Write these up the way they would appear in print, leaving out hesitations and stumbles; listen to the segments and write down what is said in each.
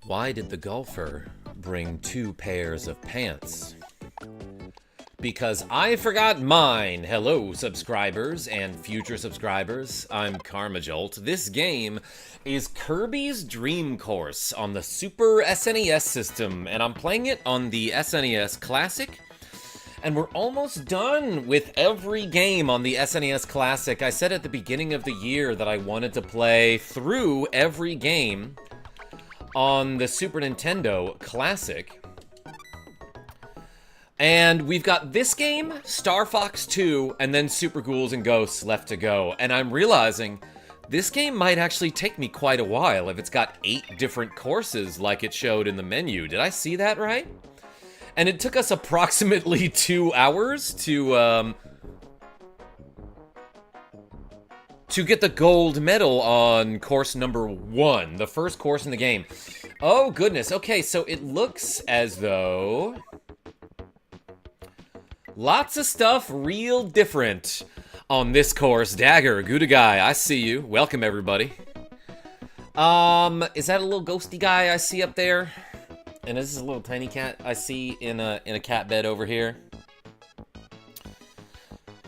Why did the golfer bring 2 pairs of pants? Because I forgot mine. Hello, subscribers and future subscribers. I'm KarmaJolt. This game is Kirby's Dream Course on the Super SNES system, and I'm playing it on the SNES Classic. And we're almost done with every game on the SNES Classic. I said at the beginning of the year that I wanted to play through every game on the Super Nintendo Classic. And we've got this game, Star Fox 2, and then Super Ghouls and Ghosts left to go. And I'm realizing this game might actually take me quite a while if it's got 8 different courses like it showed in the menu. Did I see that right? And it took us approximately 2 hours to get the gold medal on course number 1, the first course in the game. Oh, goodness. Okay, so it looks as though lots of stuff real different on this course. Dagger, Gouda guy, I see you. Welcome, everybody. Is that a little ghosty guy I see up there? And this is a little tiny cat I see in a cat bed over here.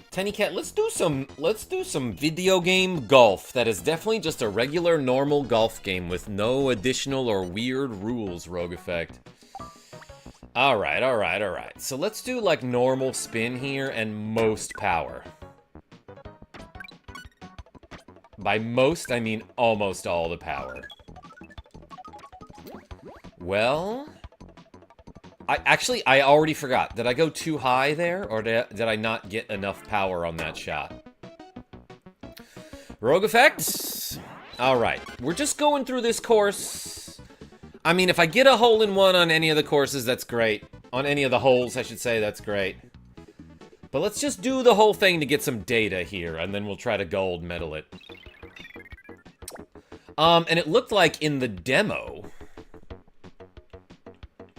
Tiny cat, let's do some video game golf. That is definitely just a regular, normal golf game with no additional or weird rules, Rogue Effect. Alright, alright, alright. So let's do like normal spin here and most power. By most, I mean almost all the power. Well, I already forgot. Did I go too high there, or did I not get enough power on that shot? Rogue Effects? Alright, we're just going through this course. I mean, if I get a hole-in-one on any of the courses, that's great. On any of the holes, I should say, that's great. But let's just do the whole thing to get some data here, and then we'll try to gold medal it. And it looked like in the demo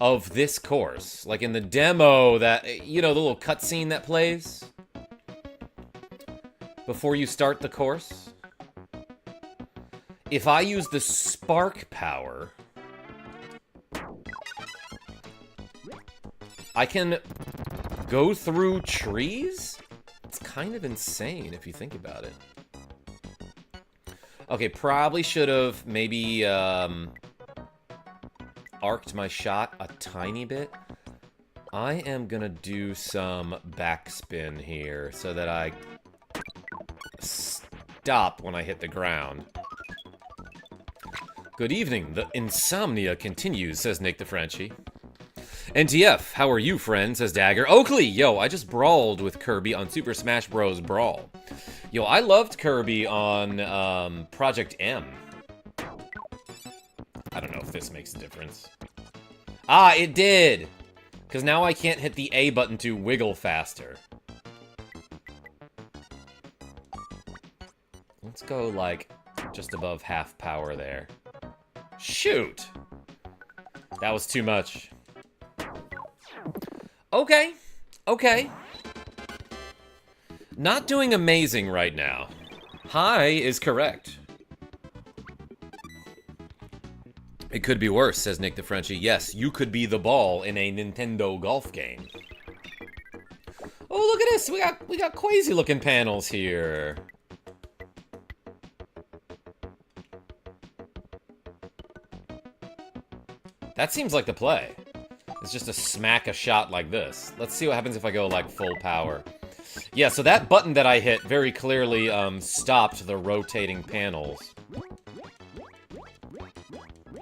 of this course, like in the demo that, you know, the little cutscene that plays before you start the course, if I use the spark power, I can go through trees? It's kind of insane if you think about it. Okay, probably should have maybe arced my shot a tiny bit. I am gonna do some backspin here so that I stop when I hit the ground. Good evening, the insomnia continues, says Nick the Frenchie. NTF, how are you, friend, says Dagger. Oakley, yo, I just brawled with Kirby on Super Smash Bros. Brawl. Yo, I loved Kirby on Project M. I don't know if this makes a difference. Ah, it did! Because now I can't hit the A button to wiggle faster. Let's go, like, just above half power there. Shoot! That was too much. Okay. Okay. Not doing amazing right now. High is correct. It could be worse, says Nick the Frenchie. Yes, you could be the ball in a Nintendo golf game. Oh, look at this! We got crazy looking panels here. That seems like the play. It's just to smack a shot like this. Let's see what happens if I go like full power. Yeah, so that button that I hit very clearly stopped the rotating panels.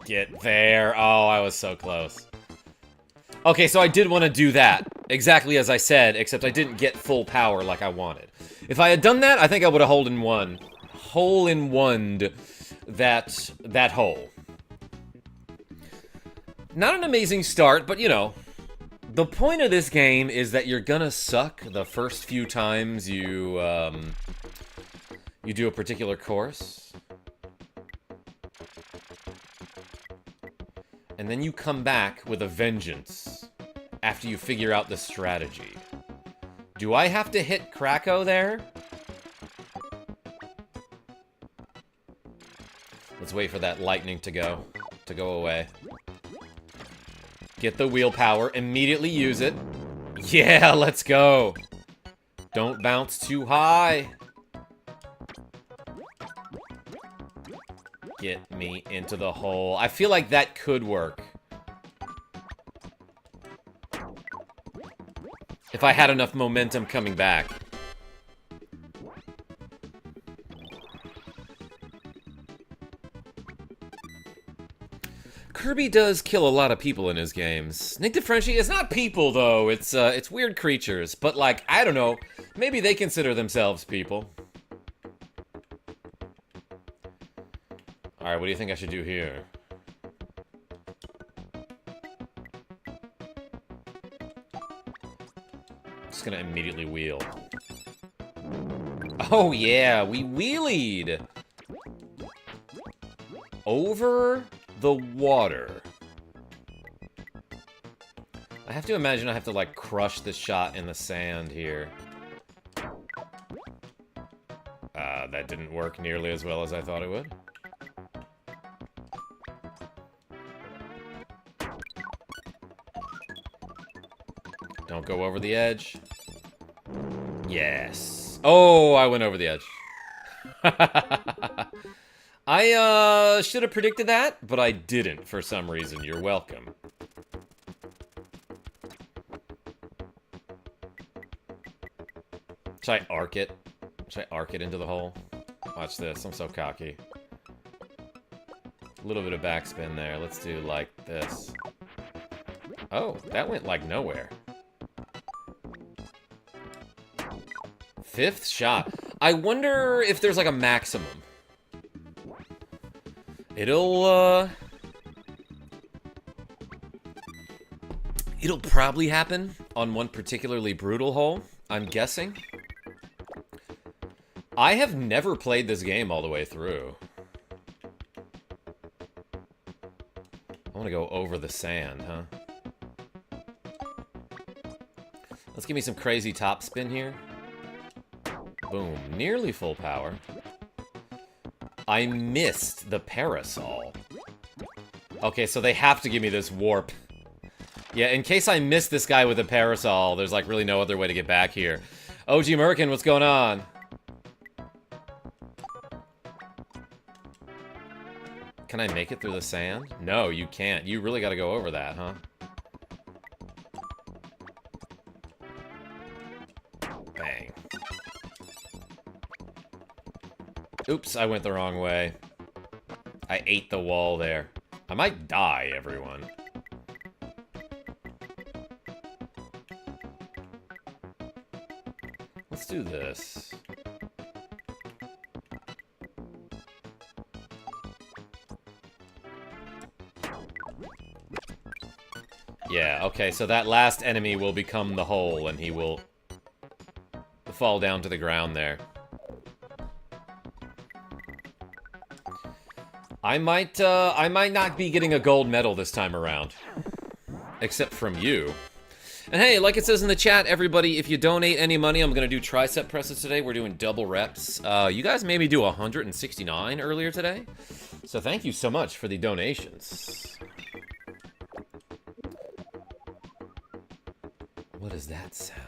Get there. Oh, I was so close. Okay, so I did want to do that. Exactly as I said, except I didn't get full power like I wanted. If I had done that, I think I would have hole-in-one'd that hole. Not an amazing start, but you know, the point of this game is that you're gonna suck the first few times you do a particular course. And then you come back with a vengeance after you figure out the strategy. Do I have to hit Krakow there? Let's wait for that lightning to go away. Get the wheel power. Immediately use it. Yeah, let's go. Don't bounce too high. Get me into the hole. I feel like that could work. If I had enough momentum coming back. Kirby does kill a lot of people in his games. Nick DeFrenchie, it's not people though. It's weird creatures. But like, I don't know. Maybe they consider themselves people. Alright, what do you think I should do here? Just gonna immediately wheel. Oh yeah, we wheelied! Over the water. I have to imagine I have to like crush the shot in the sand here. That didn't work nearly as well as I thought it would. Don't go over the edge. Yes. Oh, I went over the edge. I should have predicted that, but I didn't for some reason. You're welcome. Should I arc it? Should I arc it into the hole? Watch this. I'm so cocky. A little bit of backspin there. Let's do like this. Oh, that went like nowhere. Fifth shot. I wonder if there's like a maximum. It'll probably happen on one particularly brutal hole, I'm guessing. I have never played this game all the way through. I want to go over the sand, huh? Let's give me some crazy top spin here. Boom. Nearly full power. I missed the parasol. Okay, so they have to give me this warp. Yeah, in case I miss this guy with a parasol, there's like really no other way to get back here. OG Merkin, what's going on? Can I make it through the sand? No, you can't. You really gotta go over that, huh? Bang. Oops, I went the wrong way. I ate the wall there. I might die, everyone. Let's do this. Yeah, okay, so that last enemy will become the hole, and he will fall down to the ground there. I might not be getting a gold medal this time around. Except from you. And hey, like it says in the chat, everybody, if you donate any money, I'm gonna do tricep presses today. We're doing double reps. You guys made me do 169 earlier today. So thank you so much for the donations. What is that sound?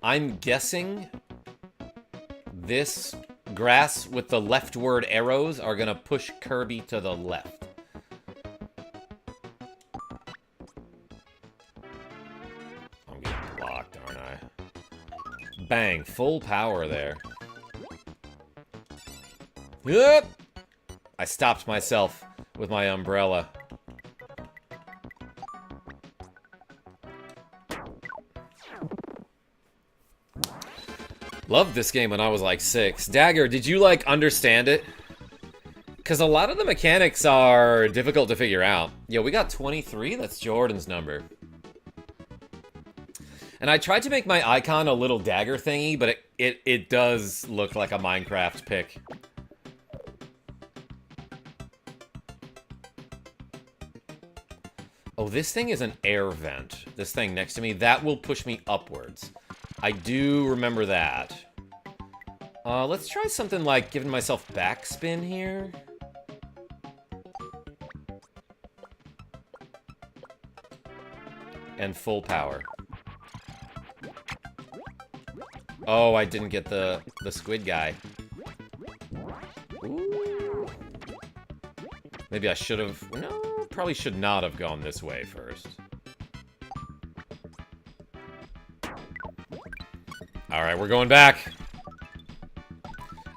I'm guessing this grass with the leftward arrows are gonna push Kirby to the left. I'm getting blocked, aren't I? Bang, full power there. Yep. I stopped myself with my umbrella. Loved this game when I was like 6. Dagger, did you like understand it? Because a lot of the mechanics are difficult to figure out. Yo, we got 23? That's Jordan's number. And I tried to make my icon a little dagger thingy, but it does look like a Minecraft pic. Oh, this thing is an air vent. This thing next to me, that will push me upwards. I do remember that. Let's try something like giving myself backspin here. and full power. Oh, I didn't get the squid guy. Ooh. Maybe I should have... No, probably should not have gone this way first. Alright, we're going back.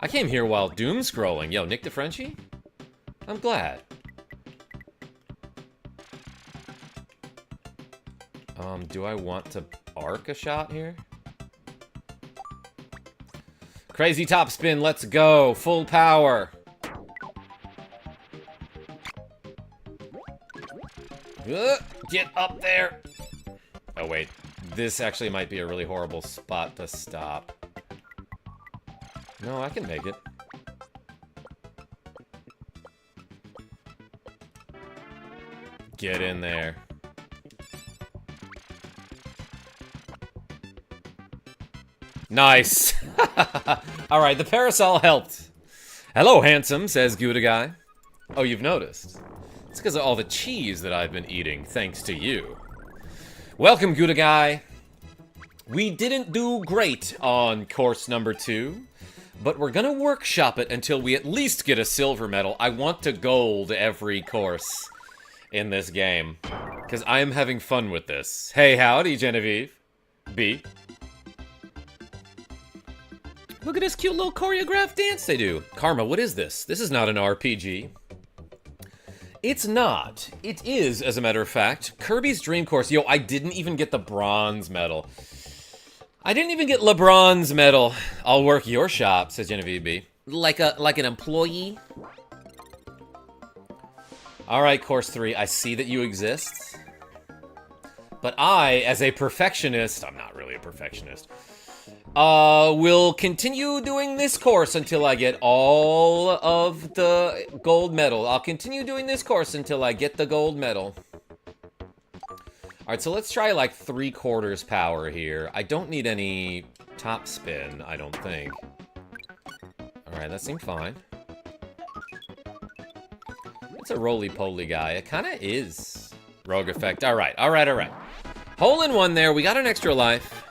I came here while doom scrolling. Yo, Nick DeFrenchie? I'm glad. Do I want to arc a shot here? Crazy top spin, let's go. Full power. Get up there. Oh, wait. This actually might be a really horrible spot to stop. No, I can make it. Get in there. Nice. Alright, the parasol helped. Hello, handsome, says Gouda Guy. Oh, you've noticed. It's because of all the cheese that I've been eating, thanks to you. Welcome, Gouda Guy. We didn't do great on course number 2, but we're gonna workshop it until we at least get a silver medal. I want to gold every course in this game, because I am having fun with this. Hey, howdy, Genevieve. B. Look at this cute little choreographed dance they do. Karma, what is this? This is not an RPG. It's not. It is, as a matter of fact, Kirby's Dream Course. Yo, I didn't even get the bronze medal. I didn't even get LeBron's medal. I'll work your shop, says Genevieve B. Like an employee? Alright, Course 3, I see that you exist. But I, as a perfectionist, I'm not really a perfectionist, will continue doing this course until I get all of the gold medal. I'll continue doing this course until I get the gold medal. Alright, so let's try like 3/4 power here. I don't need any top spin, I don't think. Alright, that seemed fine. It's a roly-poly guy. It kind of is. Rogue effect. Alright, alright, alright. Hole in one there. We got an extra life.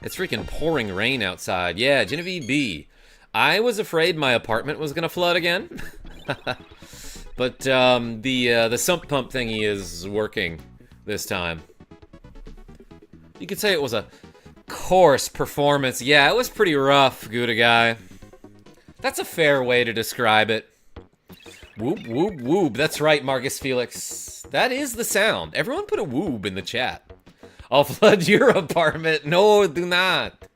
It's freaking pouring rain outside. Yeah, Genevieve B. I was afraid my apartment was gonna flood again. But the sump pump thingy is working this time. You could say it was a course performance. Yeah, it was pretty rough, Gouda Guy. That's a fair way to describe it. Whoop, whoop, whoop. That's right, Marcus Felix. That is the sound. Everyone put a whoop in the chat. I'll flood your apartment. No, do not.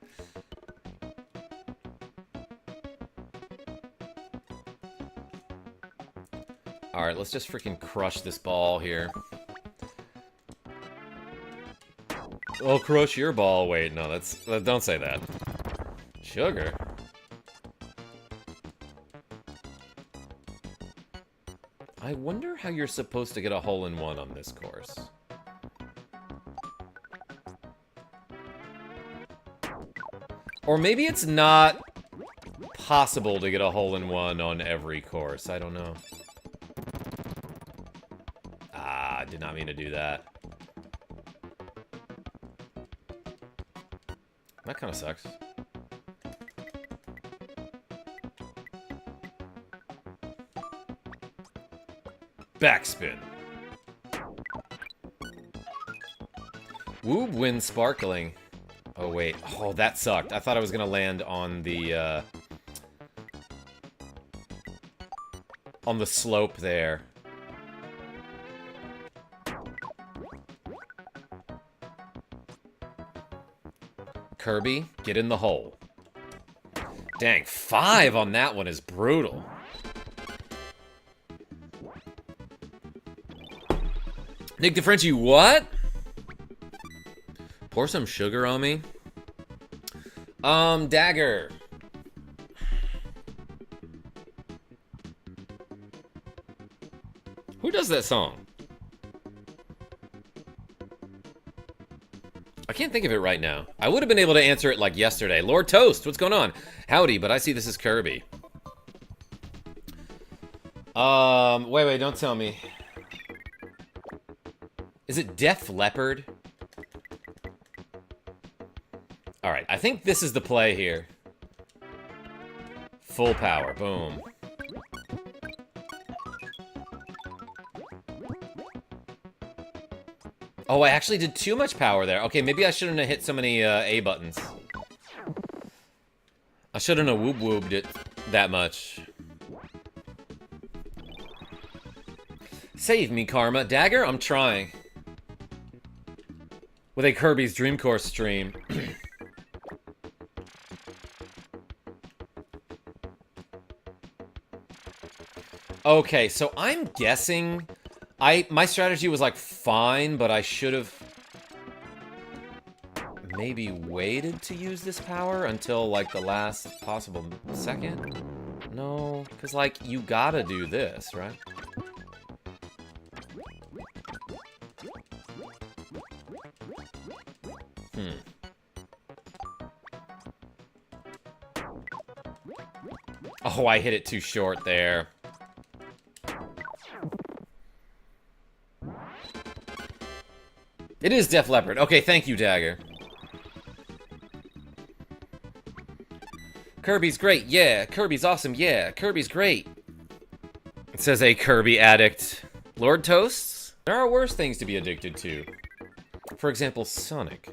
Alright, let's just freaking crush this ball here. I'll crush your ball. Wait, no, don't say that. Sugar. I wonder how you're supposed to get a hole-in-one on this course. Or maybe it's not possible to get a hole-in-one on every course. I don't know. Ah, I did not mean to do that. That kind of sucks. Backspin. Woob wind sparkling. Oh, wait. Oh, that sucked. I thought I was gonna land on the slope there. Kirby, get in the hole. Dang, 5 on that one is brutal. Nick DeFrenchie, what? Pour some sugar on me. Dagger. Who does that song? I can't think of it right now. I would have been able to answer it like yesterday. Lord Toast, what's going on? Howdy, but I see this is Kirby. Wait, don't tell me. Is it Def Leppard? Alright, I think this is the play here. Full power, boom. Oh, I actually did too much power there. Okay, maybe I shouldn't have hit so many A buttons. I shouldn't have whoop-whooped it that much. Save me, Karma. Dagger, I'm trying. With a Kirby's Dream Course stream. Okay, so I'm guessing... My strategy was, like, fine, but I should have... maybe waited to use this power until, like, the last possible second? No, because, like, you gotta do this, right? Oh, I hit it too short there. It is Def Leppard. Okay, thank you, Dagger. Kirby's great, yeah. Kirby's awesome, yeah. Kirby's great. It says a Kirby addict. Lord Toasts? There are worse things to be addicted to. For example, Sonic.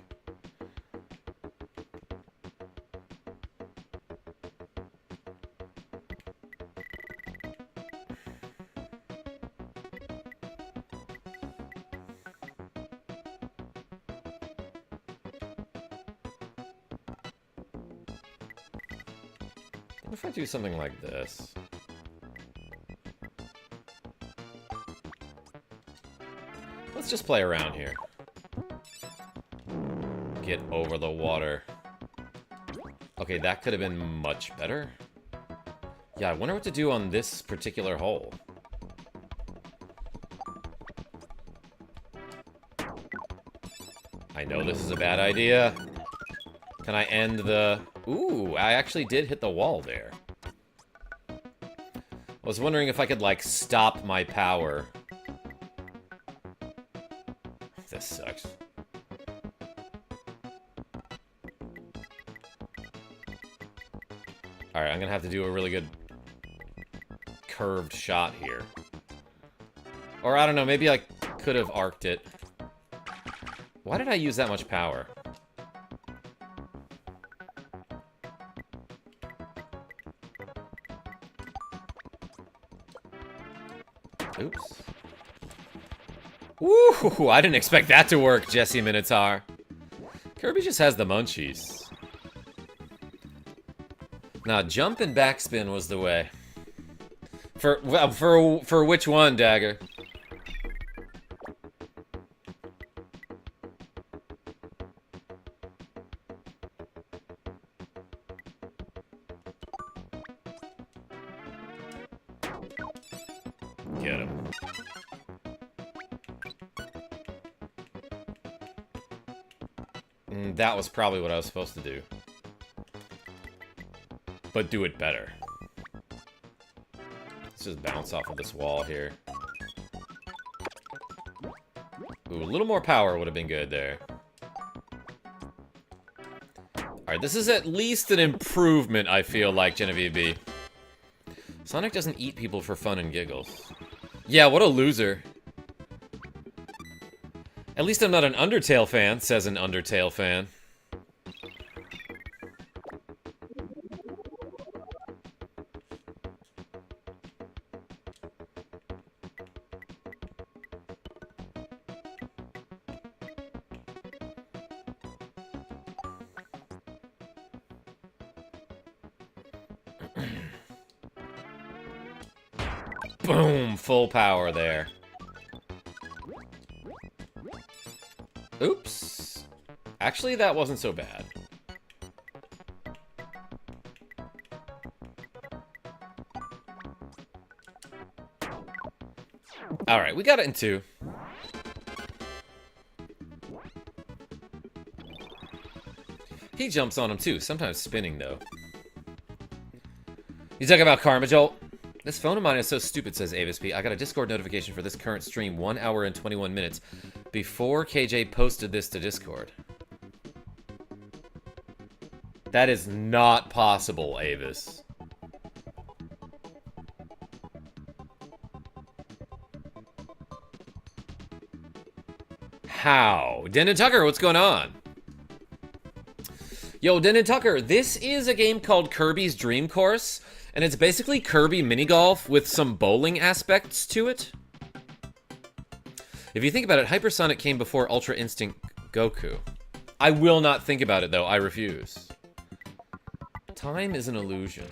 What if I do something like this? Let's just play around here. Get over the water. Okay, that could have been much better. Yeah, I wonder what to do on this particular hole. I know this is a bad idea. Can I end the... Ooh, I actually did hit the wall there. I was wondering if I could, like, stop my power. This sucks. Alright, I'm gonna have to do a really good curved shot here. Or, I don't know, maybe I could have arced it. Why did I use that much power? Oops. Ooh, I didn't expect that to work, Jesse Minotaur. Kirby just has the munchies. Nah, jump and backspin was the way. For which one, Dagger? Get him. That was probably what I was supposed to do. But do it better. Let's just bounce off of this wall here. Ooh, a little more power would have been good there. Alright, this is at least an improvement, I feel like, Genevieve B. Sonic doesn't eat people for fun and giggles. Yeah, what a loser. At least I'm not an Undertale fan, says an Undertale fan. Boom! Full power there. Oops. Actually, that wasn't so bad. Alright, we got it in 2. He jumps on him too, sometimes spinning though. You talking about KarmaJolt? This phone of mine is so stupid, says Avis P. I got a Discord notification for this current stream 1 hour and 21 minutes before KJ posted this to Discord. That is not possible, Avis. How? Denton Tucker, what's going on? Yo, Denton Tucker, this is a game called Kirby's Dream Course, and it's basically Kirby mini golf with some bowling aspects to it. If you think about it, Hypersonic came before Ultra Instinct Goku. I will not think about it, though. I refuse. Time is an illusion.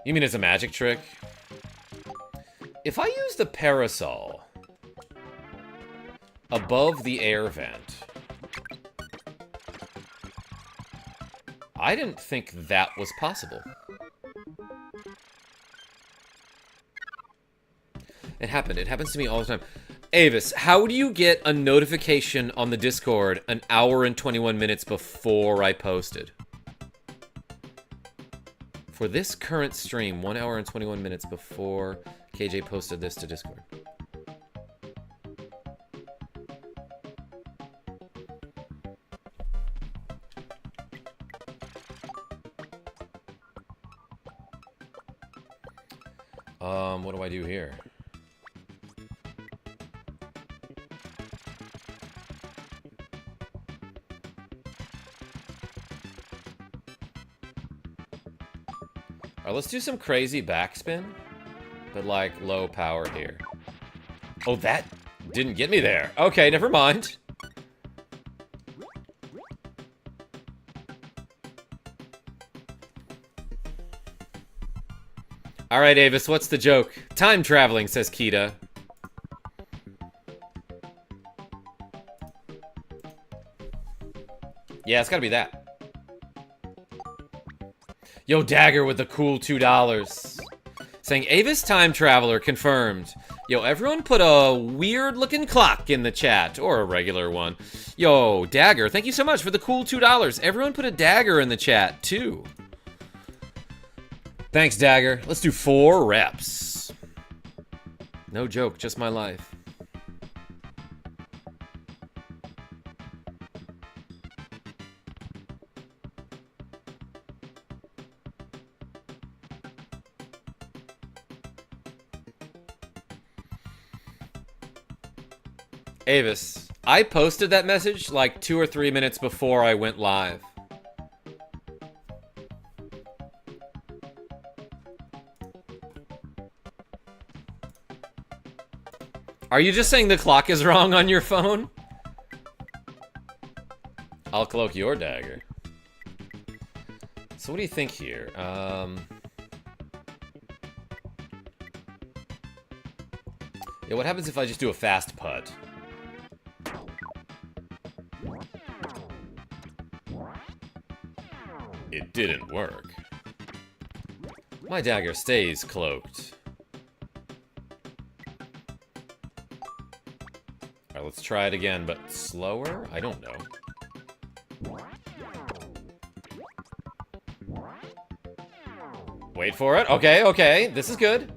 You mean it's a magic trick? If I use the parasol above the air vent, I didn't think that was possible. It happened. It happens to me all the time. Avis, how do you get a notification on the Discord an hour and 21 minutes before I posted? For this current stream, 1 hour and 21 minutes before KJ posted this to Discord. What do I do here? Alright, let's do some crazy backspin, but like low power here. Oh, that didn't get me there. Okay, never mind. Alright, Avis, what's the joke? Time traveling, says Kita. Yeah, it's gotta be that. Yo, Dagger with the cool $2. Saying, Avis Time Traveler confirmed. Yo, everyone put a weird-looking clock in the chat. Or a regular one. Yo, Dagger, thank you so much for the cool $2. Everyone put a dagger in the chat, too. Thanks, Dagger. Let's do 4 reps. No joke, just my life. Avis, I posted that message like 2 or 3 minutes before I went live. Are you just saying the clock is wrong on your phone? I'll cloak your dagger. So what do you think here? Yeah, what happens if I just do a fast putt? It didn't work. My dagger stays cloaked. Alright, let's try it again, but slower? I don't know. Wait for it. Okay, okay. This is good.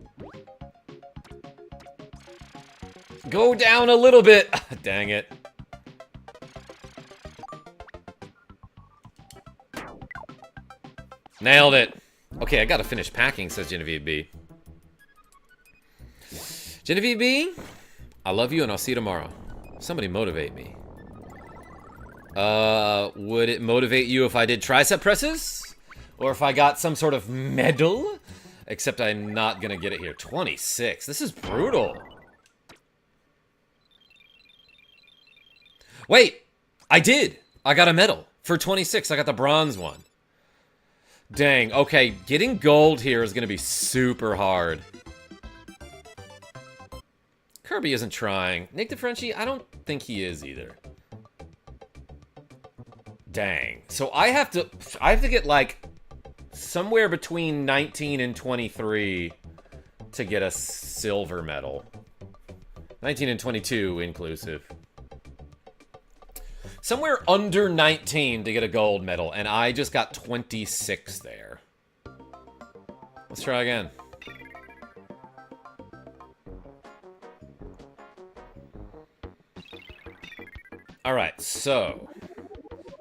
Go down a little bit. Dang it. Nailed it. Okay, I gotta finish packing, says Genevieve B. Genevieve B, I love you and I'll see you tomorrow. Somebody motivate me. Would it motivate you if I did tricep presses? Or if I got some sort of medal? Except I'm not gonna get it here. 26. This is brutal. Wait! I did! I got a medal. For 26, I got the bronze one. Dang, okay, getting gold here is gonna be super hard. Kirby isn't trying. Nick the Frenchie, I don't think he is either. Dang. So I have to get like somewhere between 19 and 23 to get a silver medal. 19 and 22 inclusive. Somewhere under 19 to get a gold medal, and I just got 26 there. Let's try again. Alright, so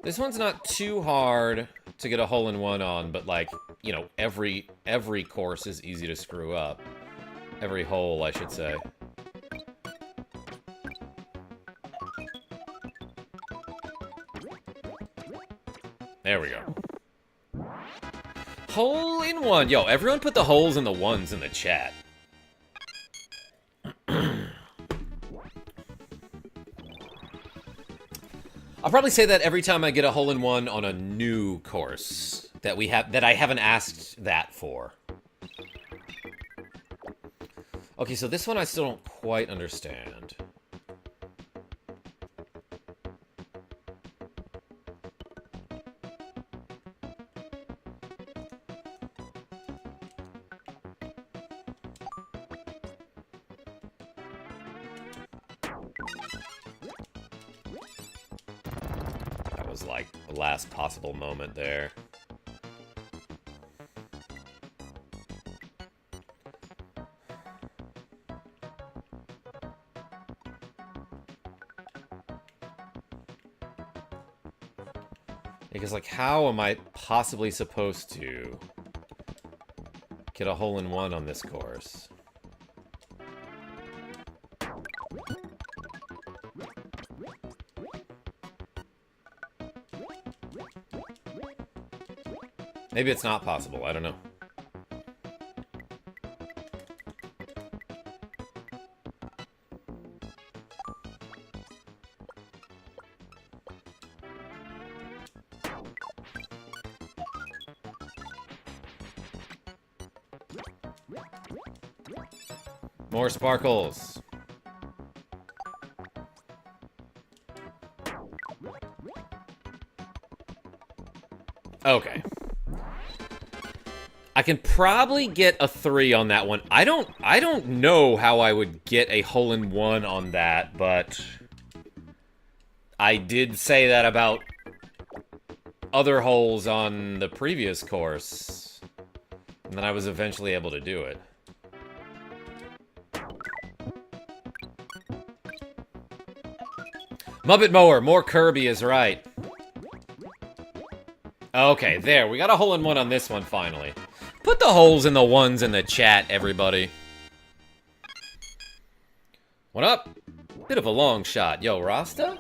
this one's not too hard. to get a hole-in-one on, but, like, you know, every course is easy to screw up. Every hole, I should say. There we go. Hole-in-one! Yo, everyone put the holes in the ones in the chat. I'll probably say that every time I get a hole-in-one on a new course that I haven't asked that for. Okay, so this one I still don't quite understand. Like the last possible moment there. Because, like, how am I possibly supposed to get a hole-in-one on this course? Maybe it's not possible, I don't know. More sparkles. Okay. I can probably get a 3 on that one. I don't know how I would get a hole-in-one on that, but I did say that about other holes on the previous course, and then I was eventually able to do it. Muppet Mower, more Kirby is right. Okay, there, we got a hole-in-one on this one finally. Put the holes in the ones in the chat, everybody. What up? Bit of a long shot. Yo, Rasta?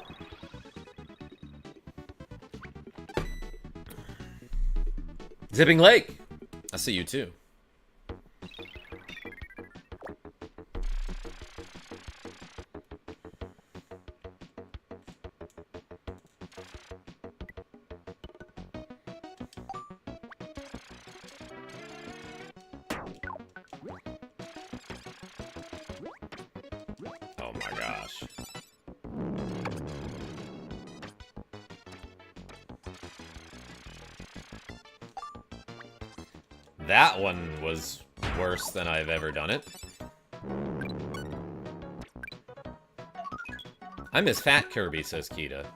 Zipping Lake. I see you too. That one was worse than I've ever done it. I miss Fat Kirby, says Kita.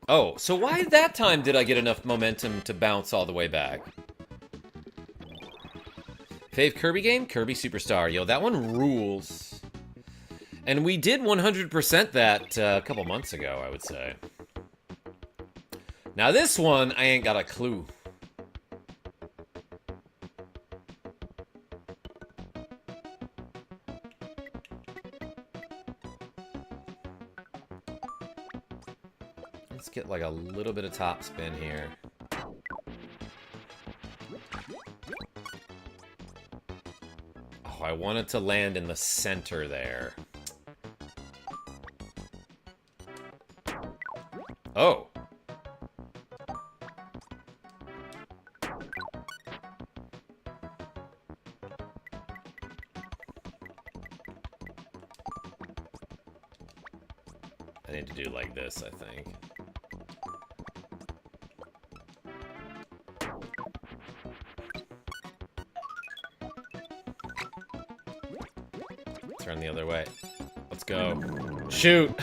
Oh, so why that time did I get enough momentum to bounce all the way back? Fave Kirby game? Kirby Superstar. Yo, that one rules. And we did 100% that a couple months ago, I would say. Now this one, I ain't got a clue. Let's get like a little bit of top spin here. Oh, I wanted to land in the center there. Oh. I need to do like this, I think. Turn the other way. Let's go. Shoot!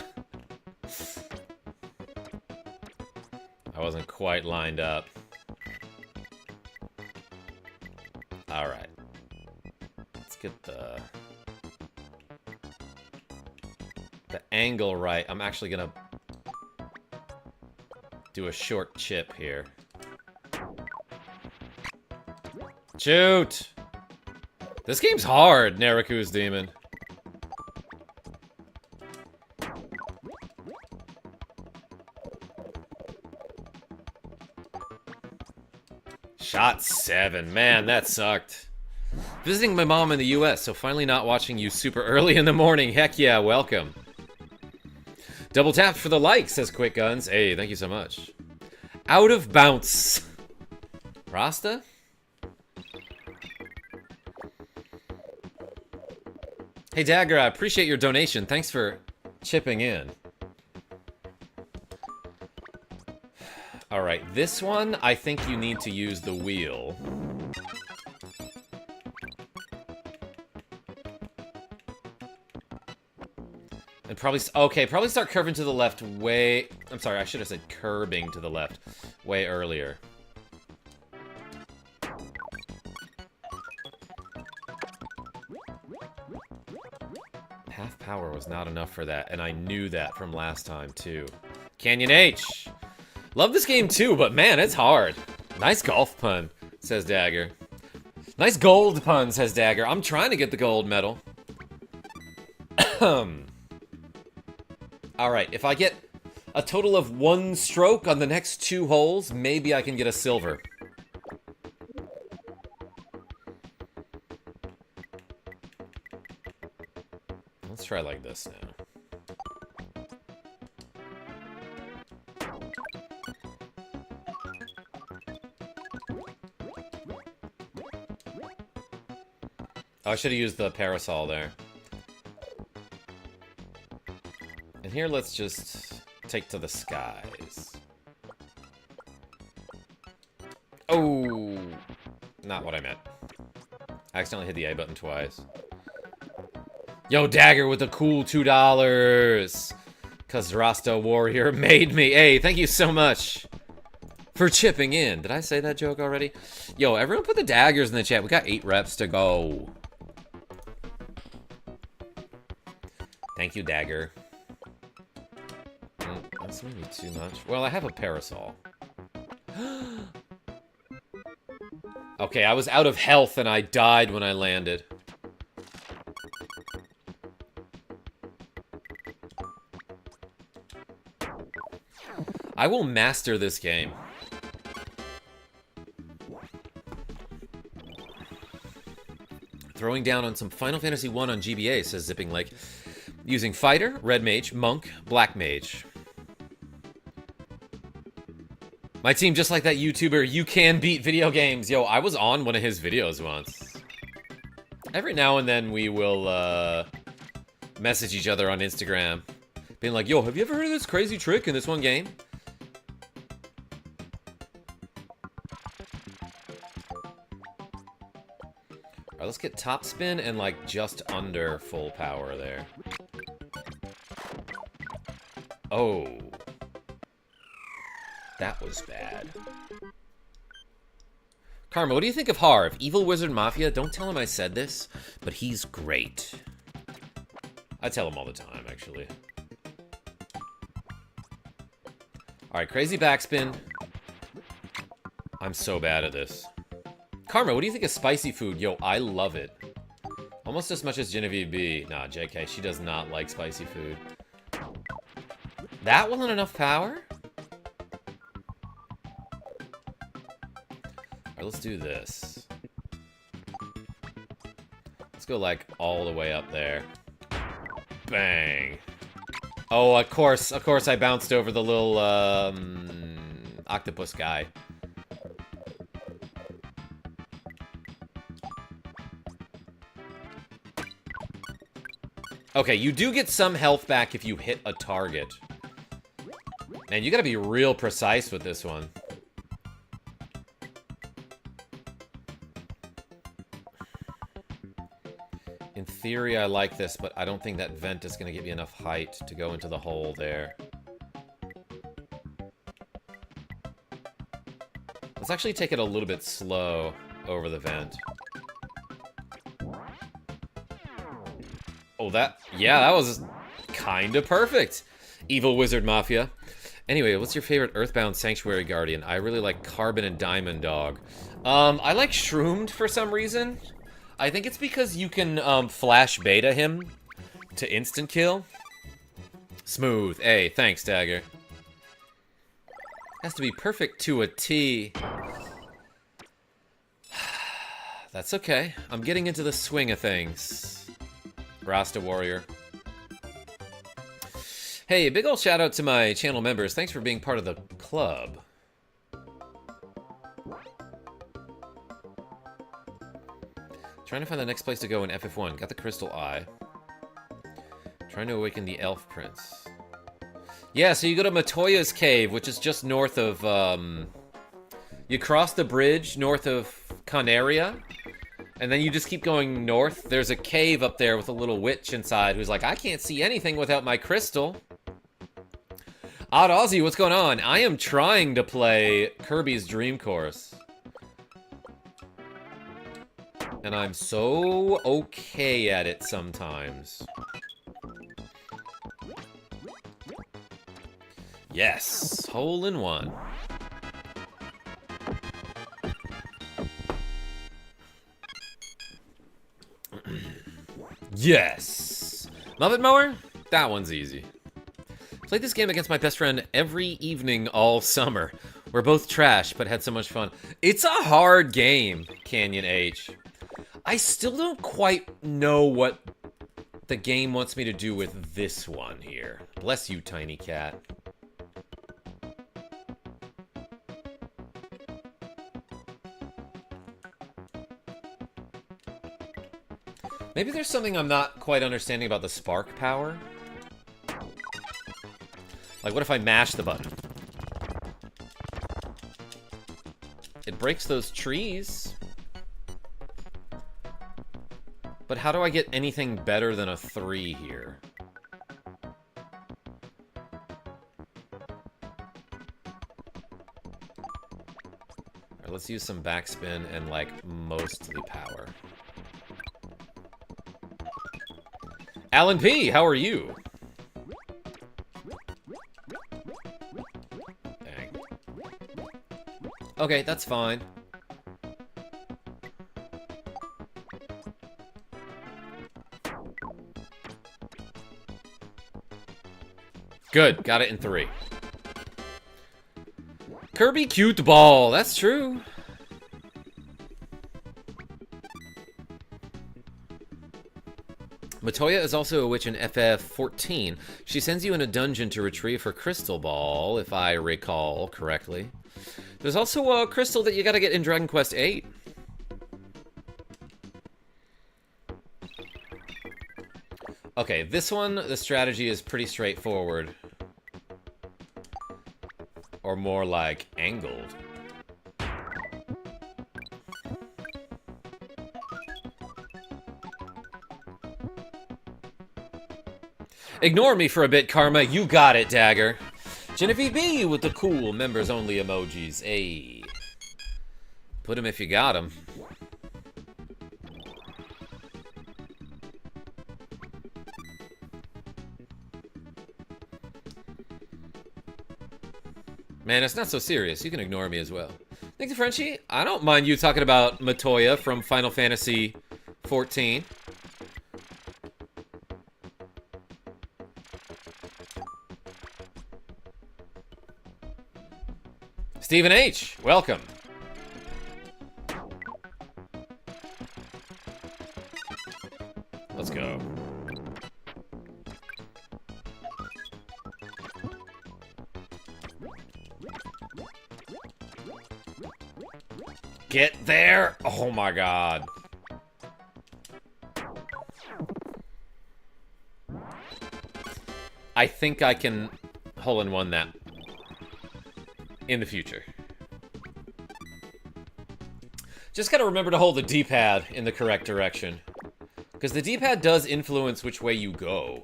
I wasn't quite lined up. Alright. Let's get the angle right. I'm actually gonna do a short chip here. Shoot! This game's hard, Nariku's Demon. Shot 7. Man, that sucked. Visiting my mom in the US, so finally not watching you super early in the morning. Heck yeah, welcome. Double tapped for the like, says Quick Guns. Hey, thank you so much. Out of bounce. Rasta? Hey Dagger, I appreciate your donation. Thanks for chipping in. Alright, this one, I think you need to use the wheel. And probably, okay, probably start curving to the left way... I'm sorry, I should have said curbing to the left way earlier. Half power was not enough for that, and I knew that from last time, too. Canyon H! Love this game, too, but man, it's hard. Nice golf pun, says Dagger. Nice gold pun, says Dagger. I'm trying to get the gold medal. Alright, if I get a total of 1 stroke on the next 2 holes, maybe I can get a silver. Let's try like this now. Oh, I should have used the parasol there. And here, let's just take to the skies. Oh! Not what I meant. I accidentally hit the A button twice. Yo, Dagger with the cool $2! Cause Rasta Warrior made me. Hey, thank you so much for chipping in. Did I say that joke already? Yo, everyone put the daggers in the chat. We got 8 reps to go. Thank you, Dagger. That's maybe too much. Well, I have a parasol. Okay, I was out of health and I died when I landed. I will master this game. Throwing down on some Final Fantasy 1 on GBA, says Zipping Lake. Using Fighter, Red Mage, Monk, Black Mage. My team, just like that YouTuber, You Can Beat Video Games. Yo, I was on one of his videos once. Every now and then we will message each other on Instagram. Being like, yo, have you ever heard of this crazy trick in this one game? Alright, let's get top spin and like just under full power there. Oh. That was bad. Karma, what do you think of Harv? Evil Wizard Mafia? Don't tell him I said this, but he's great. I tell him all the time, actually. Alright, crazy backspin. I'm so bad at this. Karma, what do you think of spicy food? Yo, I love it. Almost as much as Genevieve B. Nah, JK, she does not like spicy food. That wasn't enough power? Alright, let's do this. Let's go, like, all the way up there. Bang. Oh, of course I bounced over the little, octopus guy. Okay, you do get some health back if you hit a target. Man, you gotta be real precise with this one. In theory, I like this, but I don't think that vent is gonna give you enough height to go into the hole there. Let's actually take it a little bit slow over the vent. Oh, yeah, that was kind of perfect. Evil Wizard Mafia. Anyway, what's your favorite Earthbound Sanctuary Guardian? I really like Carbon and Diamond Dog. I like Shroomed for some reason. I think it's because you can flash beta him to instant kill. Smooth. Hey, thanks, Dagger. Has to be perfect to a T. That's okay. I'm getting into the swing of things. Rasta Warrior. Hey, big ol' shout out to my channel members. Thanks for being part of the club. Trying to find the next place to go in FF1. Got the Crystal Eye. Trying to awaken the Elf Prince. Yeah, so you go to Matoya's Cave, which is just north of, you cross the bridge north of Conaria, and then you just keep going north. There's a cave up there with a little witch inside who's like, I can't see anything without my crystal. Odd Aussie, what's going on? I am trying to play Kirby's Dream Course. And I'm so okay at it sometimes. Yes, hole in one. Yes! Muppet Mower? That one's easy. Played this game against my best friend every evening all summer. We're both trash, but had so much fun. It's a hard game, Canyon H. I still don't quite know what the game wants me to do with this one here. Bless you, tiny cat. Maybe there's something I'm not quite understanding about the spark power. Like, what if I mash the button? It breaks those trees. But how do I get anything better than a 3 here? Alright, let's use some backspin and, like, mostly power. Alan P., how are you? Dang. Okay, that's fine. Good, got it in 3. Kirby cute ball, that's true. Matoya is also a witch in FF14. She sends you in a dungeon to retrieve her crystal ball, if I recall correctly. There's also a crystal that you gotta get in Dragon Quest VIII. Okay, this one, the strategy is pretty straightforward. Or more like, angled. Ignore me for a bit, Karma. You got it, Dagger. Genevieve B with the cool members-only emojis. Ayy. Put him if you got him. Man, it's not so serious. You can ignore me as well. Thank you, Frenchie. I don't mind you talking about Matoya from Final Fantasy XIV. Stephen H., welcome. Let's go. Get there! Oh my god. I think I can hole-in-one that in the future. Just gotta remember to hold the D-pad in the correct direction. Because the D-pad does influence which way you go.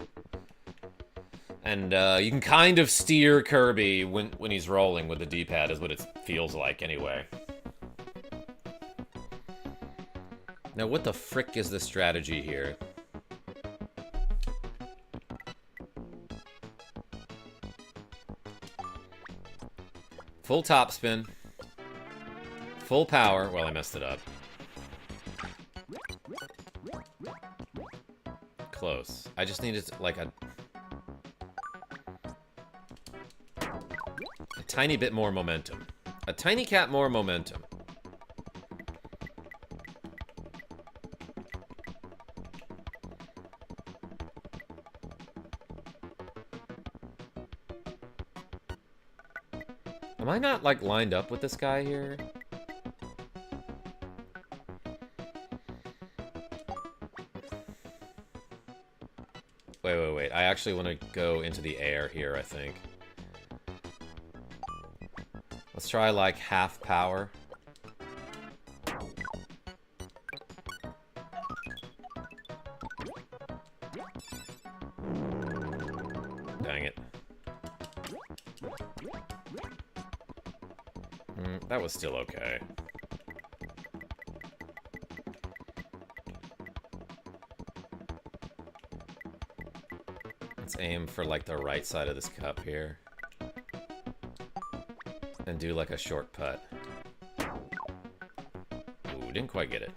And you can kind of steer Kirby when he's rolling with the D-pad, is what it feels like anyway. Now, what the frick is the strategy here? Full topspin. Full power. Well, I messed it up. Close. I just needed, like, a tiny bit more momentum. A tiny cat more momentum. Am I not, like, lined up with this guy here? Wait. I actually want to go into the air here, I think. Let's try, like, half power. Dang it. That was still okay. Let's aim for, like, the right side of this cup here. And do, like, a short putt. Ooh, didn't quite get it.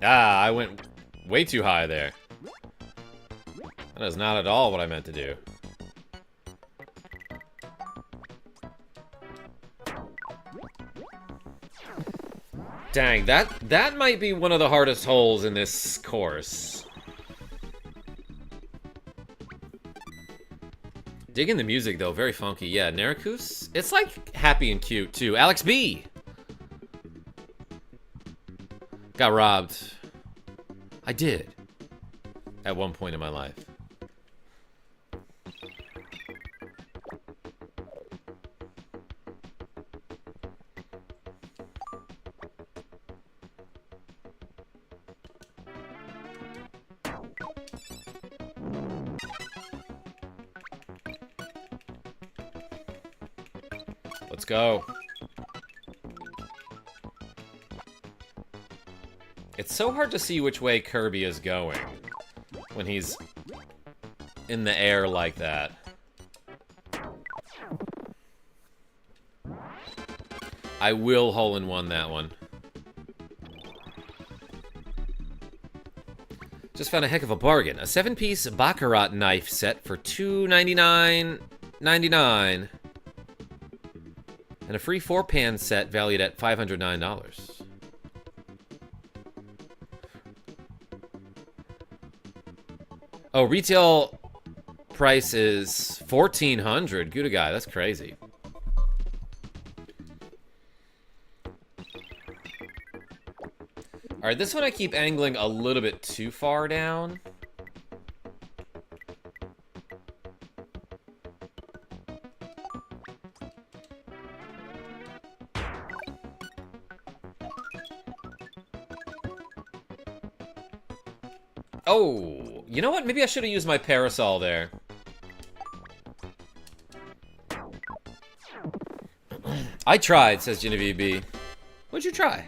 Ah, I went way too high there. That is not at all what I meant to do. Dang, that might be one of the hardest holes in this course. Digging the music, though. Very funky. Yeah, Narakus? It's, like, happy and cute, too. Alex B! Got robbed. I did. At one point in my life. Let's go. It's so hard to see which way Kirby is going when he's in the air like that. I will hole-in-one that one. Just found a heck of a bargain. A 7-piece Baccarat knife set for $299.99. And a free 4-pan set valued at $509. Oh, retail price is $1,400. Gouda guy, that's crazy. All right, this one I keep angling a little bit too far down. Oh, you know what? Maybe I should have used my parasol there. I tried, says Genevieve B. What'd you try?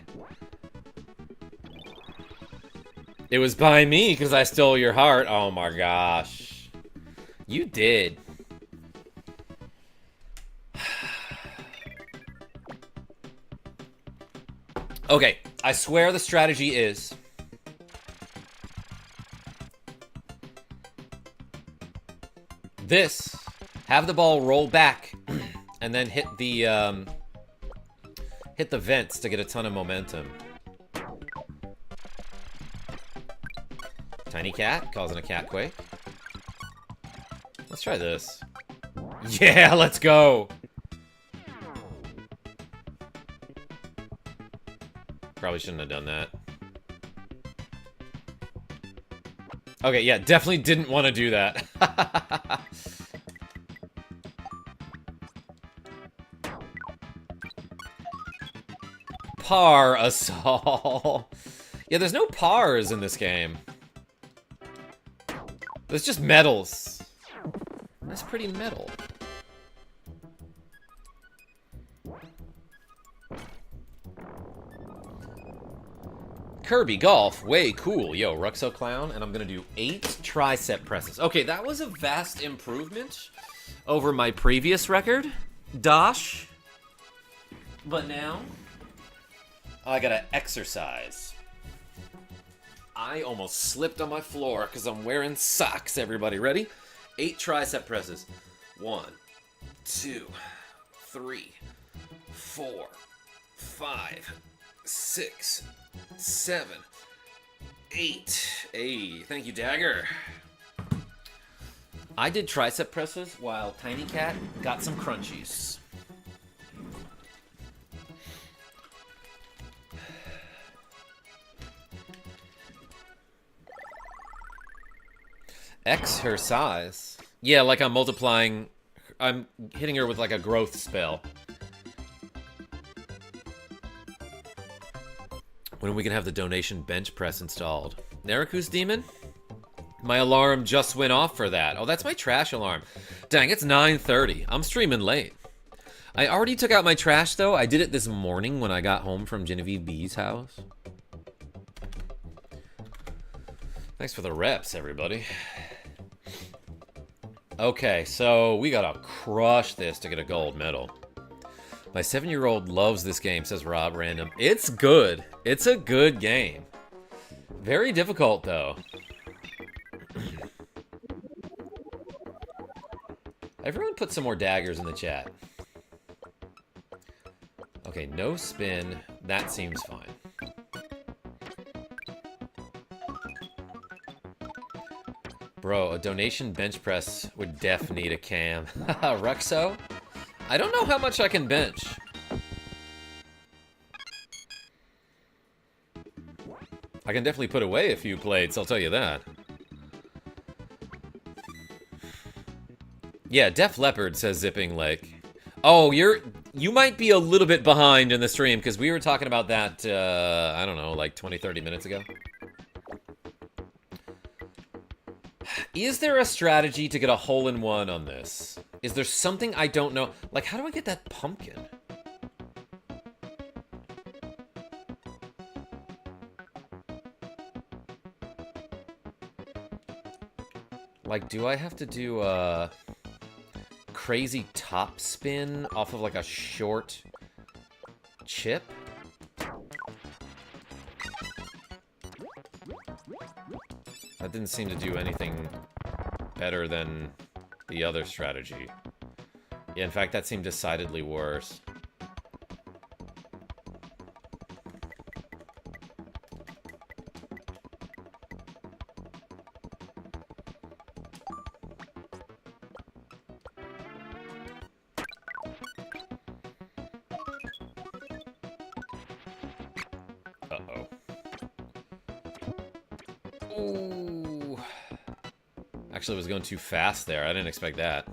It was by me because I stole your heart. Oh my gosh. You did. Okay, I swear the strategy is... this, have the ball roll back, and then hit the vents to get a ton of momentum. Tiny cat, causing a cat quake. Let's try this. Yeah, let's go! Probably shouldn't have done that. Okay, yeah, definitely didn't want to do that. Parasol. Yeah, there's no pars in this game. There's just medals. That's pretty metal. Kirby, golf, way cool. Yo, Ruxo Clown, and I'm gonna do 8 tricep presses. Okay, that was a vast improvement over my previous record, Dosh. But now, I gotta exercise. I almost slipped on my floor because I'm wearing socks, everybody. Ready? 8 tricep presses. 1, 2, 3, 4, 5, 6, 7, 8. Hey, thank you, Dagger. I did tricep presses while Tiny Cat got some crunchies. X her size. Yeah, like I'm multiplying. I'm hitting her with like a growth spell. When are we gonna have the donation bench press installed? Naraku's Demon? My alarm just went off for that. Oh, that's my trash alarm. Dang, it's 9:30. I'm streaming late. I already took out my trash, though. I did it this morning when I got home from Genevieve B's house. Thanks for the reps, everybody. Okay, so we gotta crush this to get a gold medal. My 7-year-old loves this game, says Rob Random. It's good. It's a good game. Very difficult, though. Everyone put some more daggers in the chat. Okay, no spin. That seems fine. Bro, a donation bench press would def need a cam. Ruxo? I don't know how much I can bench. I can definitely put away a few plates, I'll tell you that. Yeah, Def Leopard says Zipping Lake. Oh, you might be a little bit behind in the stream, because we were talking about that, I don't know, like 20, 30 minutes ago. Is there a strategy to get a hole-in-one on this? Is there something I don't know? Like, how do I get that pumpkin? Like, do I have to do a crazy top spin off of, like, a short chip? That didn't seem to do anything better than the other strategy. Yeah, in fact, that seemed decidedly worse. Uh-oh. Ooh. Actually, I was going too fast there. I didn't expect that.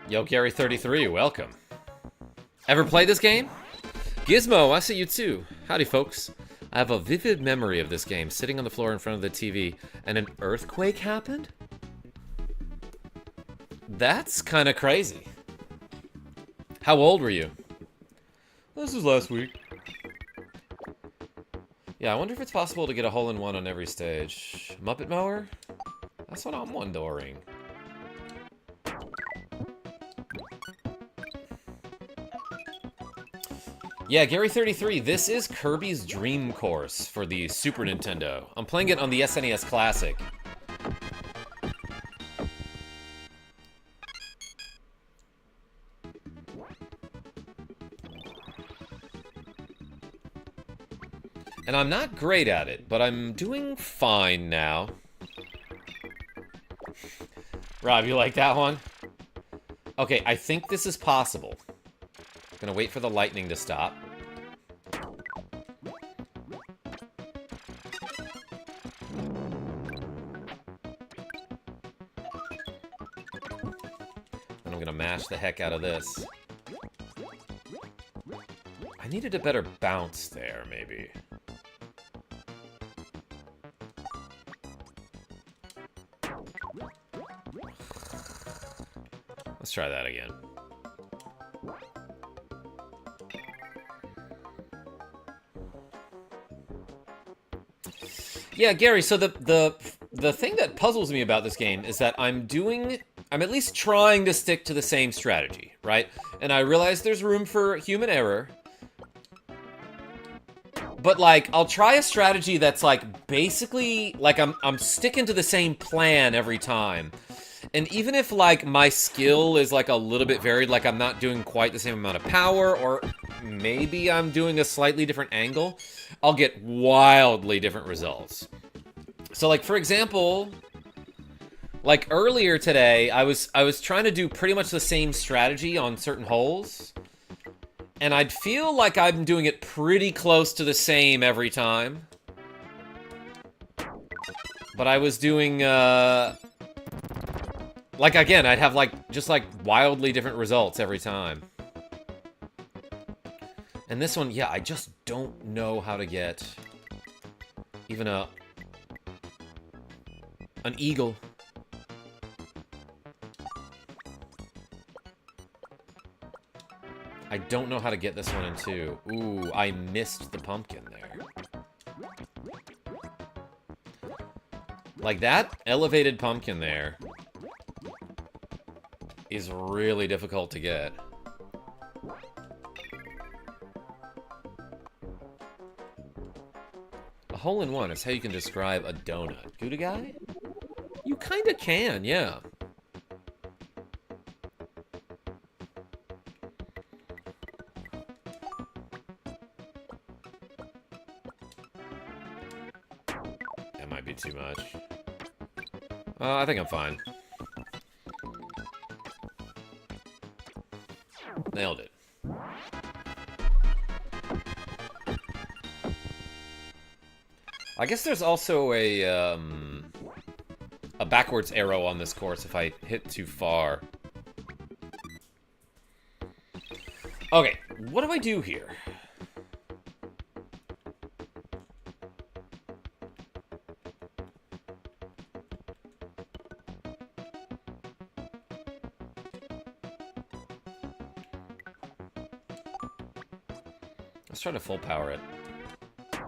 Yo, Gary33, welcome. Ever played this game? Gizmo, I see you too. Howdy, folks. I have a vivid memory of this game, sitting on the floor in front of the TV, and an earthquake happened? That's kind of crazy. How old were you? This was last week. Yeah, I wonder if it's possible to get a hole-in-one on every stage. Muppet Mower? That's what I'm wondering. Yeah, Gary33, this is Kirby's Dream Course for the Super Nintendo. I'm playing it on the SNES Classic. And I'm not great at it, but I'm doing fine now. Rob, you like that one? Okay, I think this is possible. Gonna wait for the lightning to stop. And I'm gonna mash the heck out of this. I needed a better bounce there, maybe. Let's Let's try that again. Yeah, Gary, so the thing that puzzles me about this game is that I'm at least trying to stick to the same strategy, right? And I realize there's room for human error. But, like, I'll try a strategy that's, like, basically, like, I'm sticking to the same plan every time. And even if, like, my skill is, like, a little bit varied, like, I'm not doing quite the same amount of power, or maybe I'm doing a slightly different angle, I'll get wildly different results. So, like, for example, like, earlier today, I was trying to do pretty much the same strategy on certain holes, and I'd feel like I'm doing it pretty close to the same every time. But I was doing, like, again, I'd have, like, just, like, wildly different results every time. And this one, yeah, I just don't know how to get even an eagle. I don't know how to get this one in two. Ooh, I missed the pumpkin there. Like, that elevated pumpkin there is really difficult to get. A hole-in-one is how you can describe a donut. Gouda guy? You kinda can, yeah. That might be too much. I think I'm fine. Nailed it. I guess there's also a backwards arrow on this course if I hit too far. Okay, what do I do here? Let's try to full power it.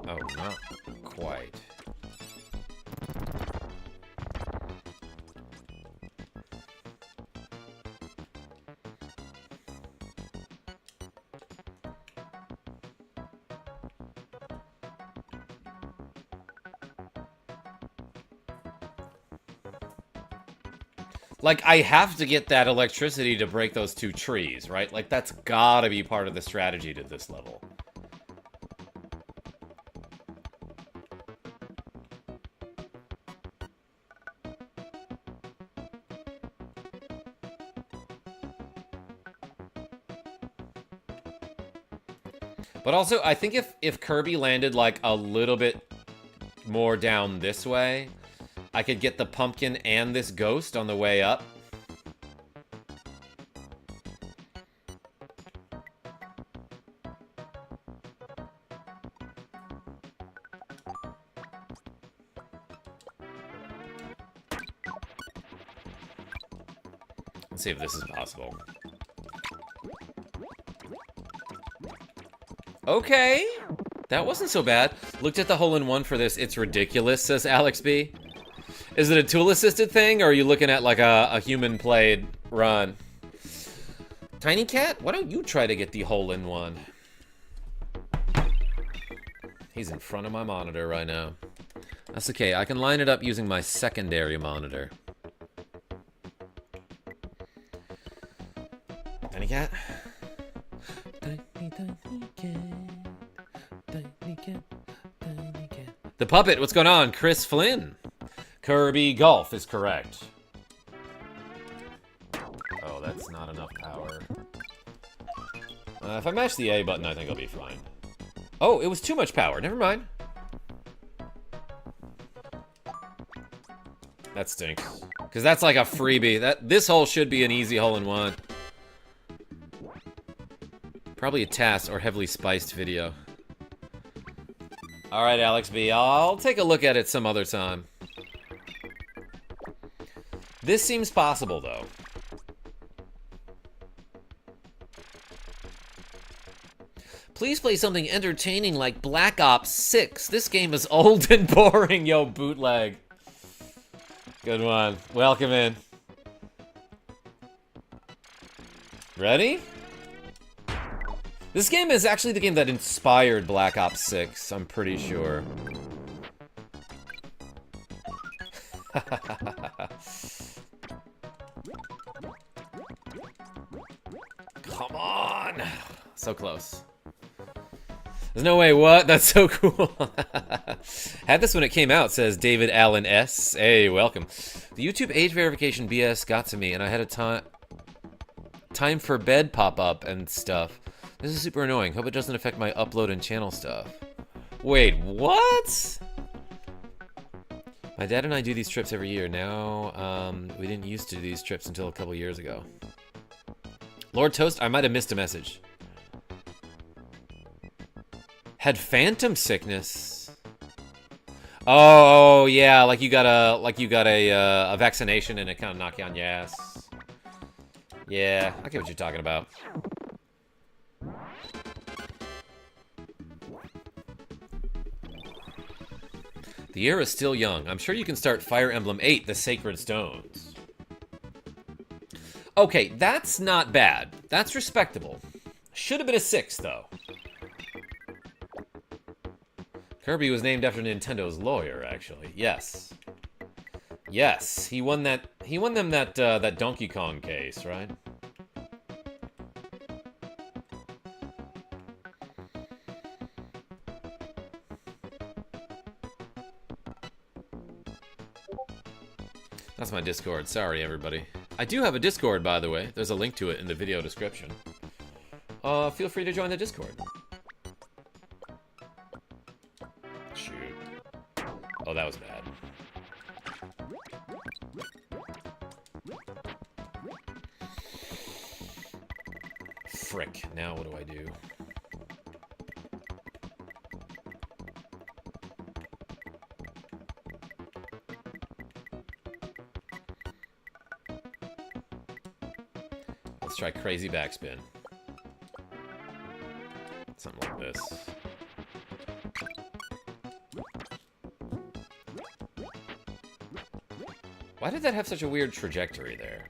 Oh, not quite. Like, I have to get that electricity to break those two trees, right? Like, that's gotta be part of the strategy to this level. But also, I think if Kirby landed, like, a little bit more down this way, I could get the pumpkin and this ghost on the way up. Let's see if this is possible. Okay, that wasn't so bad. Looked at the hole-in-one for this. It's ridiculous, says Alex B. Is it a tool-assisted thing, or are you looking at, like, a human-played run? Tiny Cat, why don't you try to get the hole-in-one? He's in front of my monitor right now. That's okay, I can line it up using my secondary monitor. Tiny Cat? Tiny cat. The puppet, what's going on? Chris Flynn. Kirby Golf is correct. Oh, that's not enough power. If I mash the A button, I think I'll be fine. Oh, it was too much power. Never mind. That stinks. Because that's like a freebie. This hole should be an easy hole-in-one. Probably a task or heavily spiced video. Alright, Alex B. I'll take a look at it some other time. This seems possible, though. Please play something entertaining like Black Ops 6. This game is old and boring, yo, bootleg. Good one. Welcome in. Ready? This game is actually the game that inspired Black Ops 6, I'm pretty sure. Come on! So close. There's no way, what? That's so cool. Had this when it came out, says David Allen S. Hey, welcome. The YouTube age verification BS got to me, and I had a time for bed pop up and stuff. This is super annoying. Hope it doesn't affect my upload and channel stuff. Wait, what? My dad and I do these trips every year. Now, we didn't used to do these trips until a couple years ago. Lord Toast, I might have missed a message. Had phantom sickness. Oh yeah, like you got a vaccination and it kind of knocked you on your ass. Yeah, I get what you're talking about. The year is still young. I'm sure you can start Fire Emblem 8, The Sacred Stones. Okay, that's not bad. That's respectable. Should have been a 6, though. Kirby was named after Nintendo's lawyer, actually. Yes. Yes, he won them that Donkey Kong case, right? That's my Discord. Sorry, everybody. I do have a Discord, by the way. There's a link to it in the video description. Feel free to join the Discord. Shoot. Oh, that was bad. Frick. Now what do I do? Let's try crazy backspin. Something like this. Why did that have such a weird trajectory there?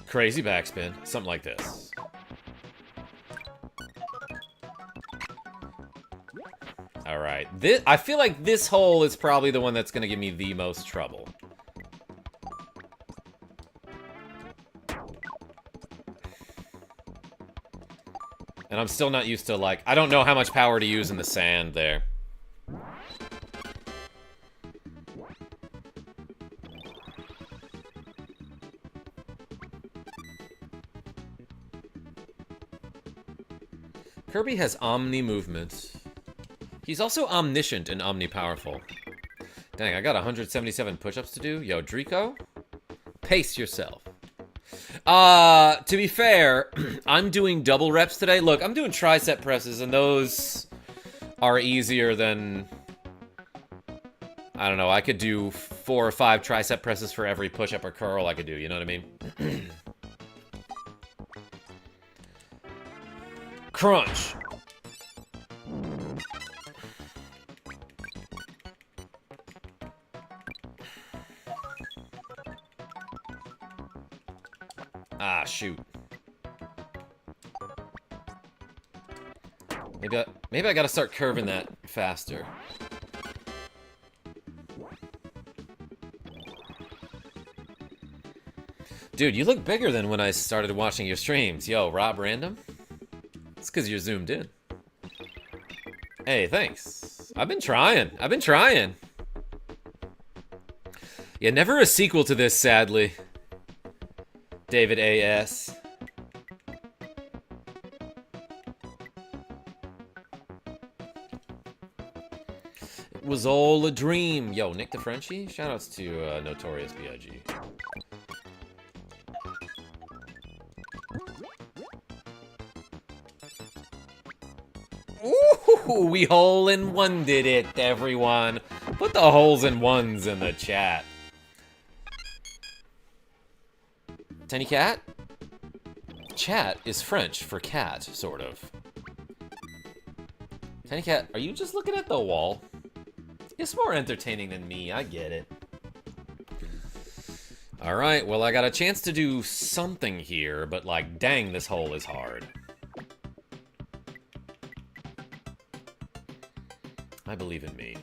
Crazy backspin. Something like this. Alright. I feel like this hole is probably the one that's going to give me the most trouble. And I'm still not used to, like, I don't know how much power to use in the sand there. Kirby has omni movement. He's also omniscient and omnipowerful. Dang, I got 177 push-ups to do. Yo, Drico, pace yourself. To be fair, I'm doing double reps today. Look, I'm doing tricep presses, and those are easier than... I don't know, I could do 4 or 5 tricep presses for every push-up or curl I could do, you know what I mean? Crunch! Ah, shoot. Maybe I gotta start curving that faster. Dude, you look bigger than when I started watching your streams. Yo, Rob Random? It's because you're zoomed in. Hey, thanks. I've been trying. Yeah, never a sequel to this, sadly. David A.S. It was all a dream. Yo, Nick the Frenchie? Shoutouts to Notorious B.I.G. Ooh, we hole-in-one did it, everyone. Put the holes in ones in the chat. Tiny Cat? chat is French for cat, sort of. Tiny Cat, are you just looking at the wall? It's more entertaining than me, I get it. Alright, well I got a chance to do something here, but like, dang, this hole is hard. I believe in me.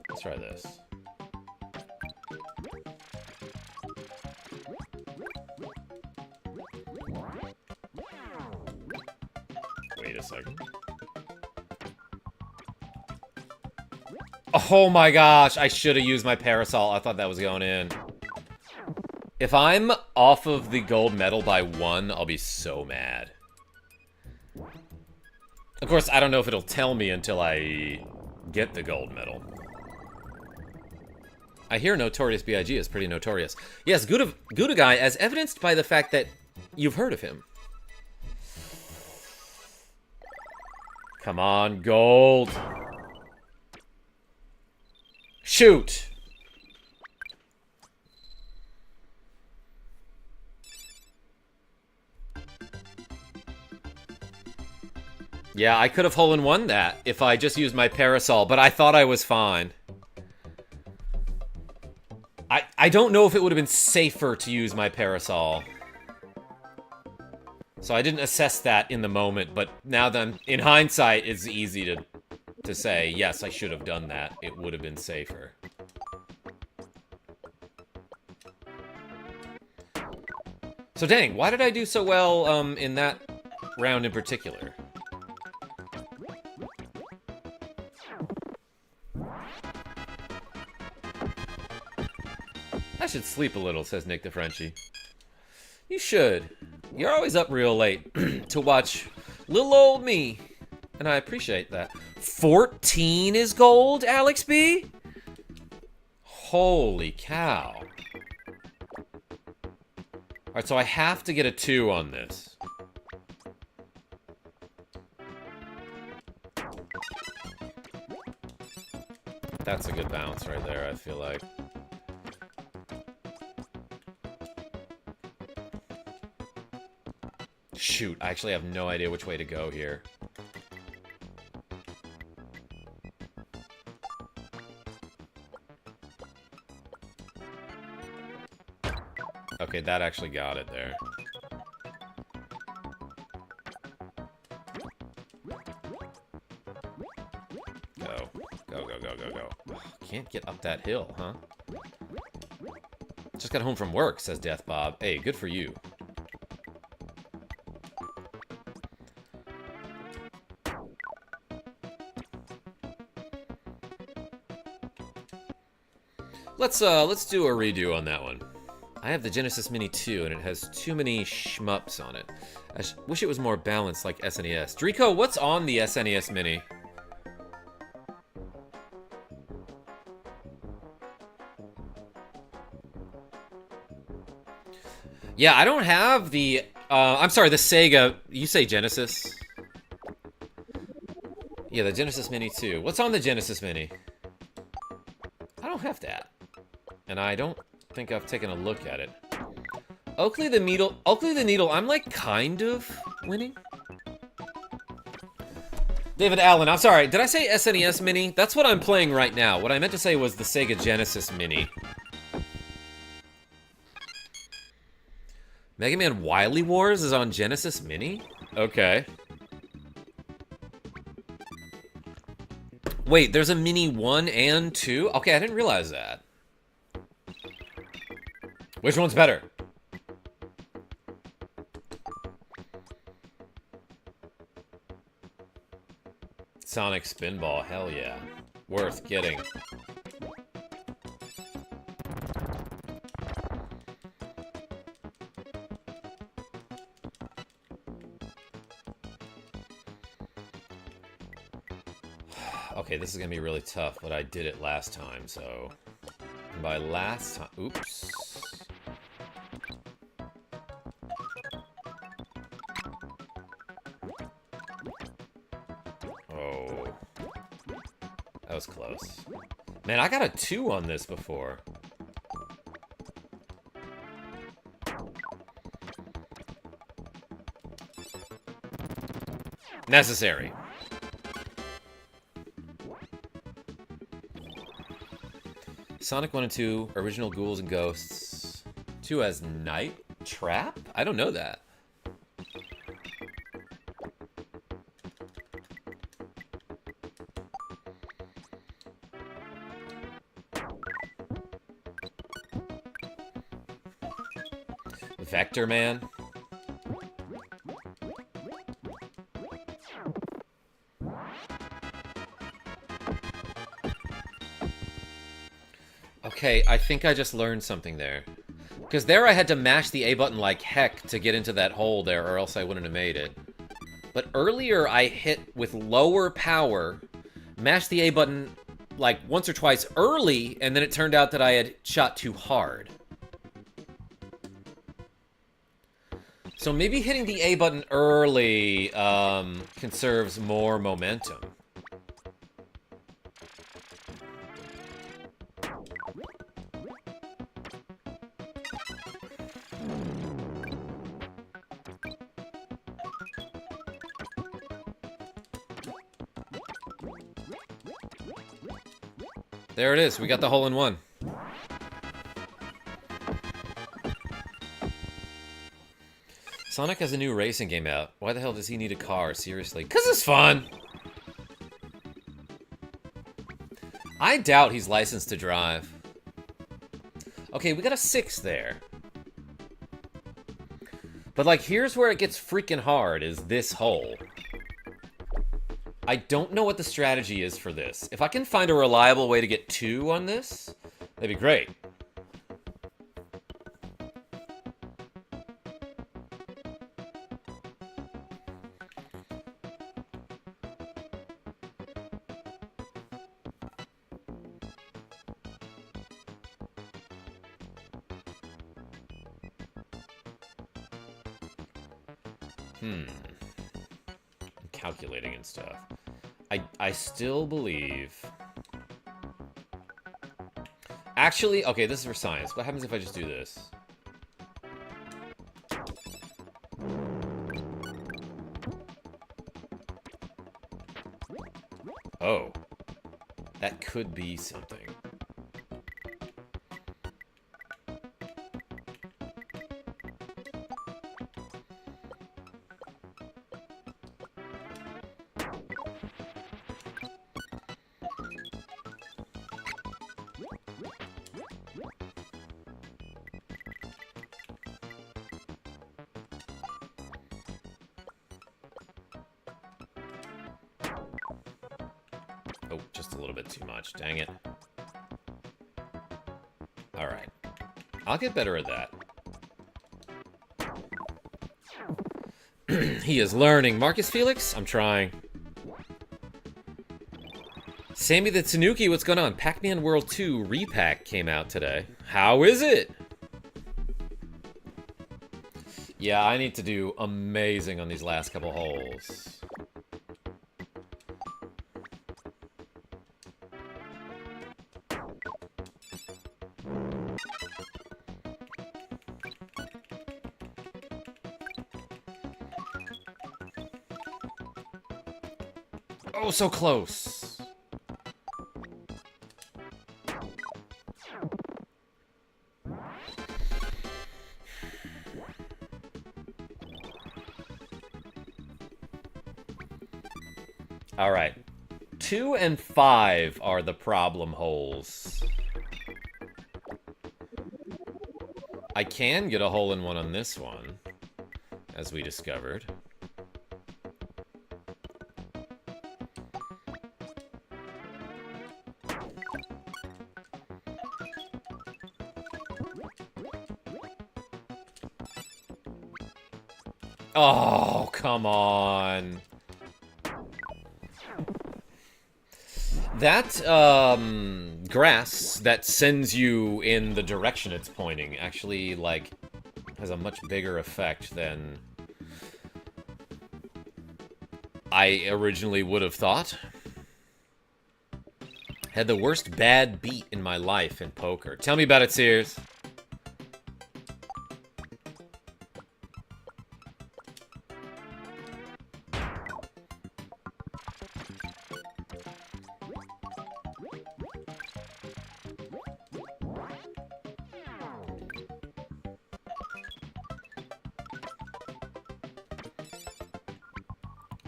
Let's try this. Wait a second. Oh my gosh, I should have used my parasol. I thought that was going in. If I'm off of the gold medal by 1, I'll be so mad. Of course, I don't know if it'll tell me until I get the gold medal. I hear Notorious B.I.G. is pretty notorious. Yes, Gouda Guy, as evidenced by the fact that you've heard of him. Come on, gold. Shoot! Yeah, I could have hole-in-one that if I just used my parasol, but I thought I was fine. I don't know if it would have been safer to use my parasol. So I didn't assess that in the moment, but now that I'm, in hindsight, it's easy to say, yes, I should have done that. It would have been safer. So dang, why did I do so well in that round in particular? I should sleep a little, says Nick the Frenchie. You should. You're always up real late to watch little old me. And I appreciate that. 14 is gold, Alex B? Holy cow. Alright, so I have to get a 2 on this. That's a good bounce right there, I feel like. Shoot, I actually have no idea which way to go here. Okay, that actually got it there. Go. Go, go, go, go, go. Ugh, can't get up that hill, huh? Just got home from work, says Death Bob. Hey, good for you. Let's do a redo on that one. I have the Genesis Mini 2, and it has too many shmups on it. I wish it was more balanced like SNES. Drico, what's on the SNES Mini? Yeah, I don't have the... I'm sorry, the Sega... You say Genesis? Yeah, the Genesis Mini 2. What's on the Genesis Mini? I don't have that. And I don't think I've taken a look at it. Oakley the Needle, I'm like kind of winning. David Allen, I'm sorry, did I say SNES Mini? That's what I'm playing right now. What I meant to say was the Sega Genesis Mini. Mega Man Wily Wars is on Genesis Mini? Okay. Wait, there's a Mini 1 and 2? Okay, I didn't realize that. Which one's better? Sonic Spinball, hell yeah. Worth getting. Okay, this is gonna be really tough, but I did it last time, so... And by last time... Oops. Oh. That was close. Man, I got a 2 on this before. Necessary. Sonic 1 and 2, original Ghouls and Ghosts. 2 has Night Trap? I don't know that. Vector Man. Okay, I think I just learned something there. Because there I had to mash the A button like heck to get into that hole there, or else I wouldn't have made it. But earlier I hit with lower power, mashed the A button like once or twice early, and then it turned out that I had shot too hard. So maybe hitting the A button early conserves more momentum. There it is. We got the hole-in-one. Sonic has a new racing game out. Why the hell does he need a car? Seriously. 'Cause it's fun! I doubt he's licensed to drive. Okay, we got a 6 there. But, like, here's where it gets freaking hard, is this hole. I don't know what the strategy is for this. If I can find a reliable way to get 2 on this, that'd be great. I'm calculating and stuff. I still believe... Actually, okay, this is for science. What happens if I just do this? Oh. That could be something. Oh, just a little bit too much. Dang it. Alright. I'll get better at that. He is learning. Marcus Felix? I'm trying. Sammy the Tanuki, what's going on? Pac-Man World 2 Repack came out today. How is it? Yeah, I need to do amazing on these last couple holes. Oh, so close. All right. 2 and 5 are the problem holes. I can get a hole-in-one on this one, as we discovered. Oh, come on. That, grass that sends you in the direction it's pointing actually, like, has a much bigger effect than I originally would have thought. Had the worst bad beat in my life in poker. Tell me about it, Sears.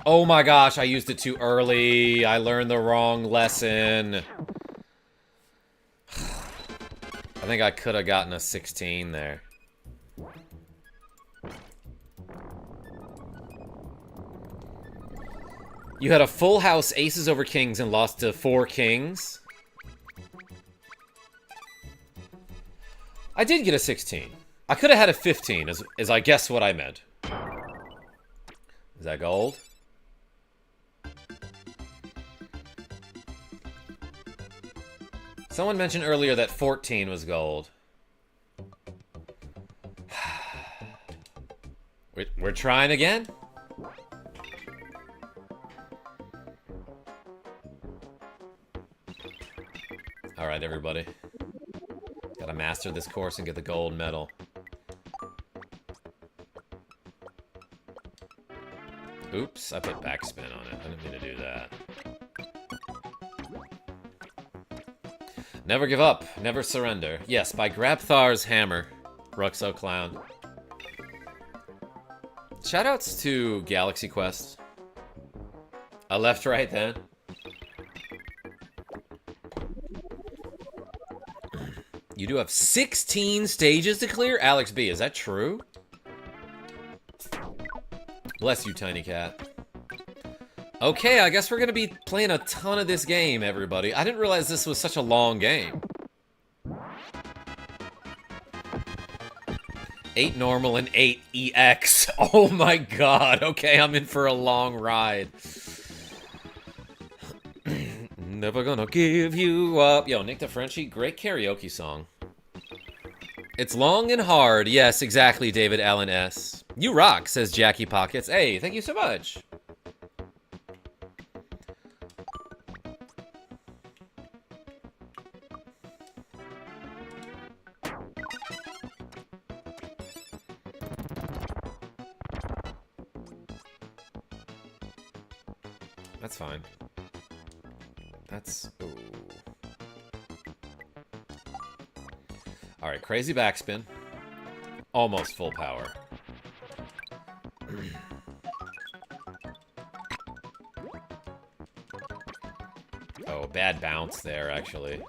Oh my gosh, I used it too early. I learned the wrong lesson. I think I could have gotten a 16 there. You had a full house aces over kings and lost to 4 kings. I did get a 16. I could have had a 15, is I guess what I meant. Is that gold? Someone mentioned earlier that 14 was gold. We're trying again? Alright, everybody. Gotta master this course and get the gold medal. Oops, I put backspin on it. I didn't mean to do that. Never give up. Never surrender. Yes, by Grabthar's hammer. Ruxo Clown. Shoutouts to Galaxy Quest. A left right then. You do have 16 stages to clear? Alex B, is that true? Bless you, Tiny Cat. Okay, I guess we're gonna be playing a ton of this game, everybody. I didn't realize this was such a long game. 8 normal and 8 EX. Oh my god. Okay, I'm in for a long ride. Never gonna give you up. Yo, Nick the Frenchie, great karaoke song. It's long and hard. Yes, exactly, David Allen S. You rock, says Jackie Pockets. Hey, thank you so much. That's fine. That's... Ooh. Alright, crazy backspin. Almost full power. Oh, bad bounce there, actually.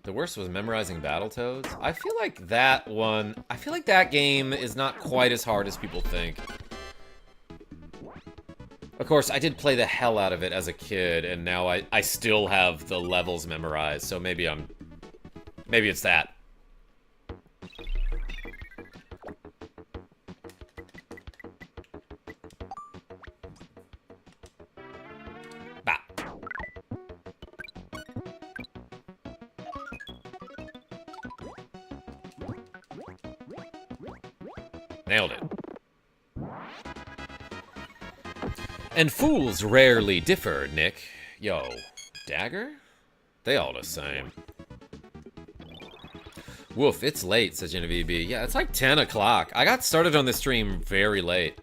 The worst was memorizing Battletoads. I feel like that one... I feel like that game is not quite as hard as people think. Of course, I did play the hell out of it as a kid, and now I still have the levels memorized, so maybe it's that. Bah. Nailed it. And fools rarely differ, Nick. Yo, dagger? They all the same. Woof, it's late, says Genevieve B. Yeah, it's like 10 o'clock. I got started on this stream very late.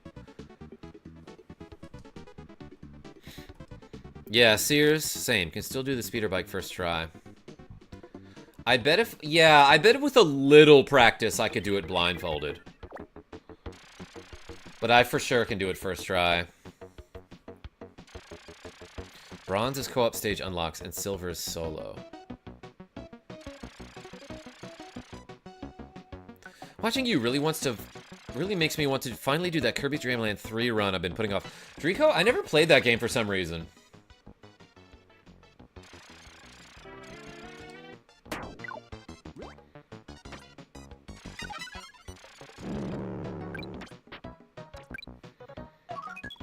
Yeah, Sears, same. Can still do the speeder bike first try. I bet with a little practice I could do it blindfolded. But I for sure can do it first try. Bronze is co-op stage unlocks and silver is solo. Watching you really makes me want to finally do that Kirby Dream Land 3 run I've been putting off. Drico, I never played that game for some reason.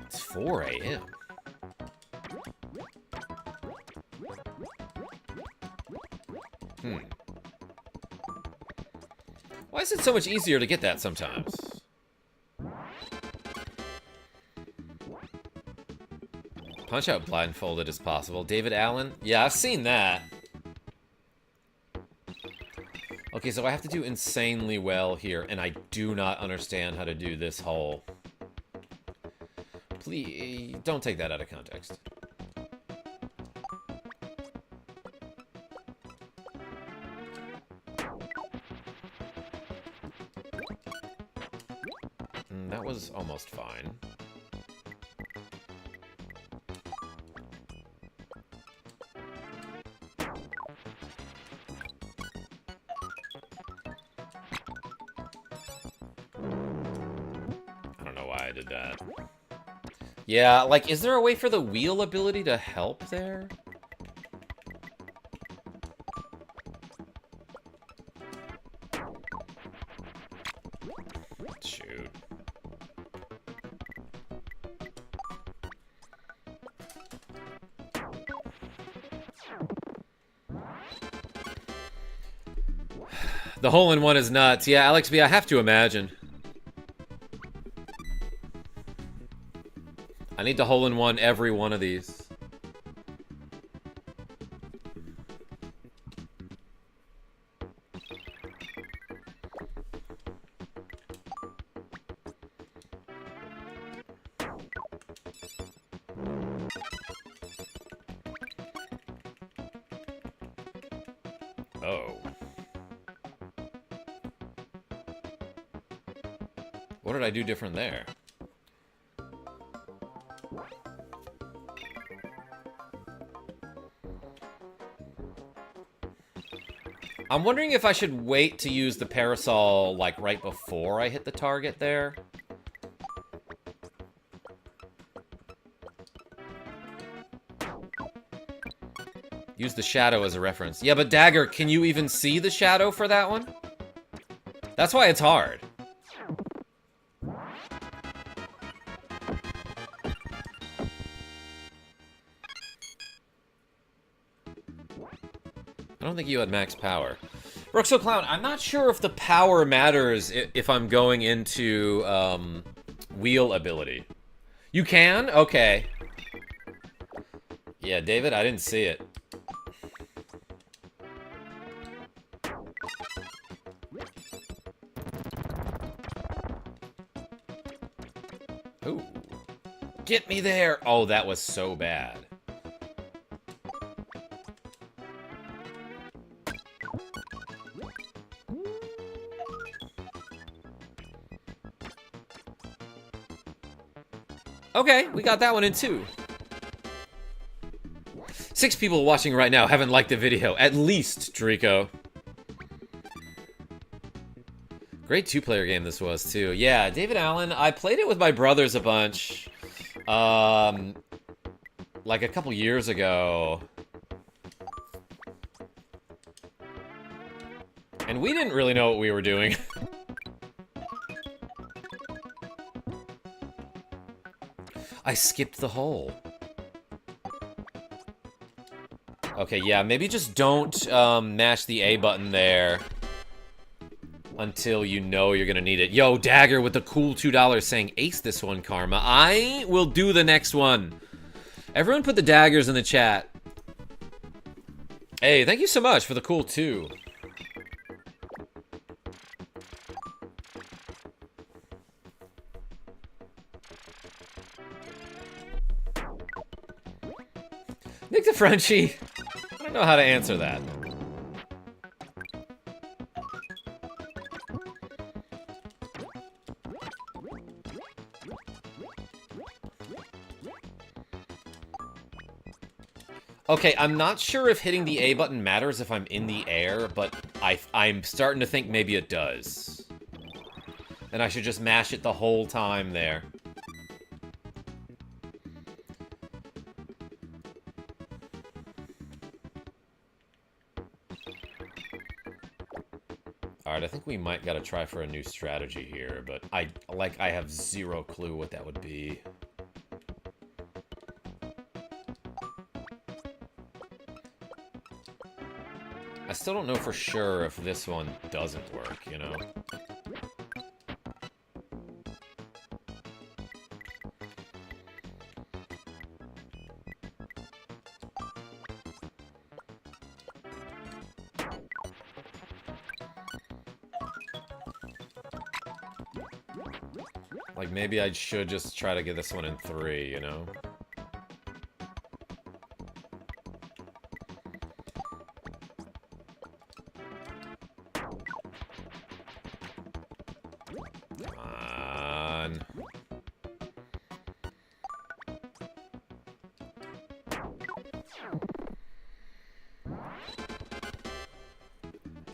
It's 4 a.m. Why is it so much easier to get that sometimes? Punch out blindfolded is possible. David Allen? Yeah, I've seen that. Okay, so I have to do insanely well here, and I do not understand how to do this hole. Please, don't take that out of context. That was almost fine. I don't know why I did that. Yeah, like, is there a way for the wheel ability to help there? Shoot. The hole-in-one is nuts. Yeah, Alex B, I have to imagine. I need to hole-in-one every one of these. Oh. What did I do different there? I'm wondering if I should wait to use the parasol, like, right before I hit the target there. Use the shadow as a reference. Yeah, but Dagger, can you even see the shadow for that one? That's why it's hard. I don't think you had max power. Roxo Clown, I'm not sure if the power matters if I'm going into wheel ability. You can? Okay. Yeah, David, I didn't see it. Ooh. Get me there! Oh, that was so bad. Okay, we got that one in too. 6 people watching right now haven't liked the video. At least, Drico. Great 2-player game this was, too. Yeah, David Allen, I played it with my brothers a bunch. Like a couple years ago. And we didn't really know what we were doing. I skipped the hole. Okay, yeah, maybe just don't mash the A button there until you know you're gonna need it. Yo, Dagger with the cool $2 saying ace this one, Karma. I will do the next one. Everyone put the daggers in the chat. Hey, thank you so much for the cool 2. Nick the Frenchie. I don't know how to answer that. Okay, I'm not sure if hitting the A button matters if I'm in the air, but I'm starting to think maybe it does. And I should just mash it the whole time there. Alright, I think we might gotta try for a new strategy here, but I have zero clue what that would be. I still don't know for sure if this one doesn't work, you know? Like, maybe I should just try to get this one in 3, you know? Come on.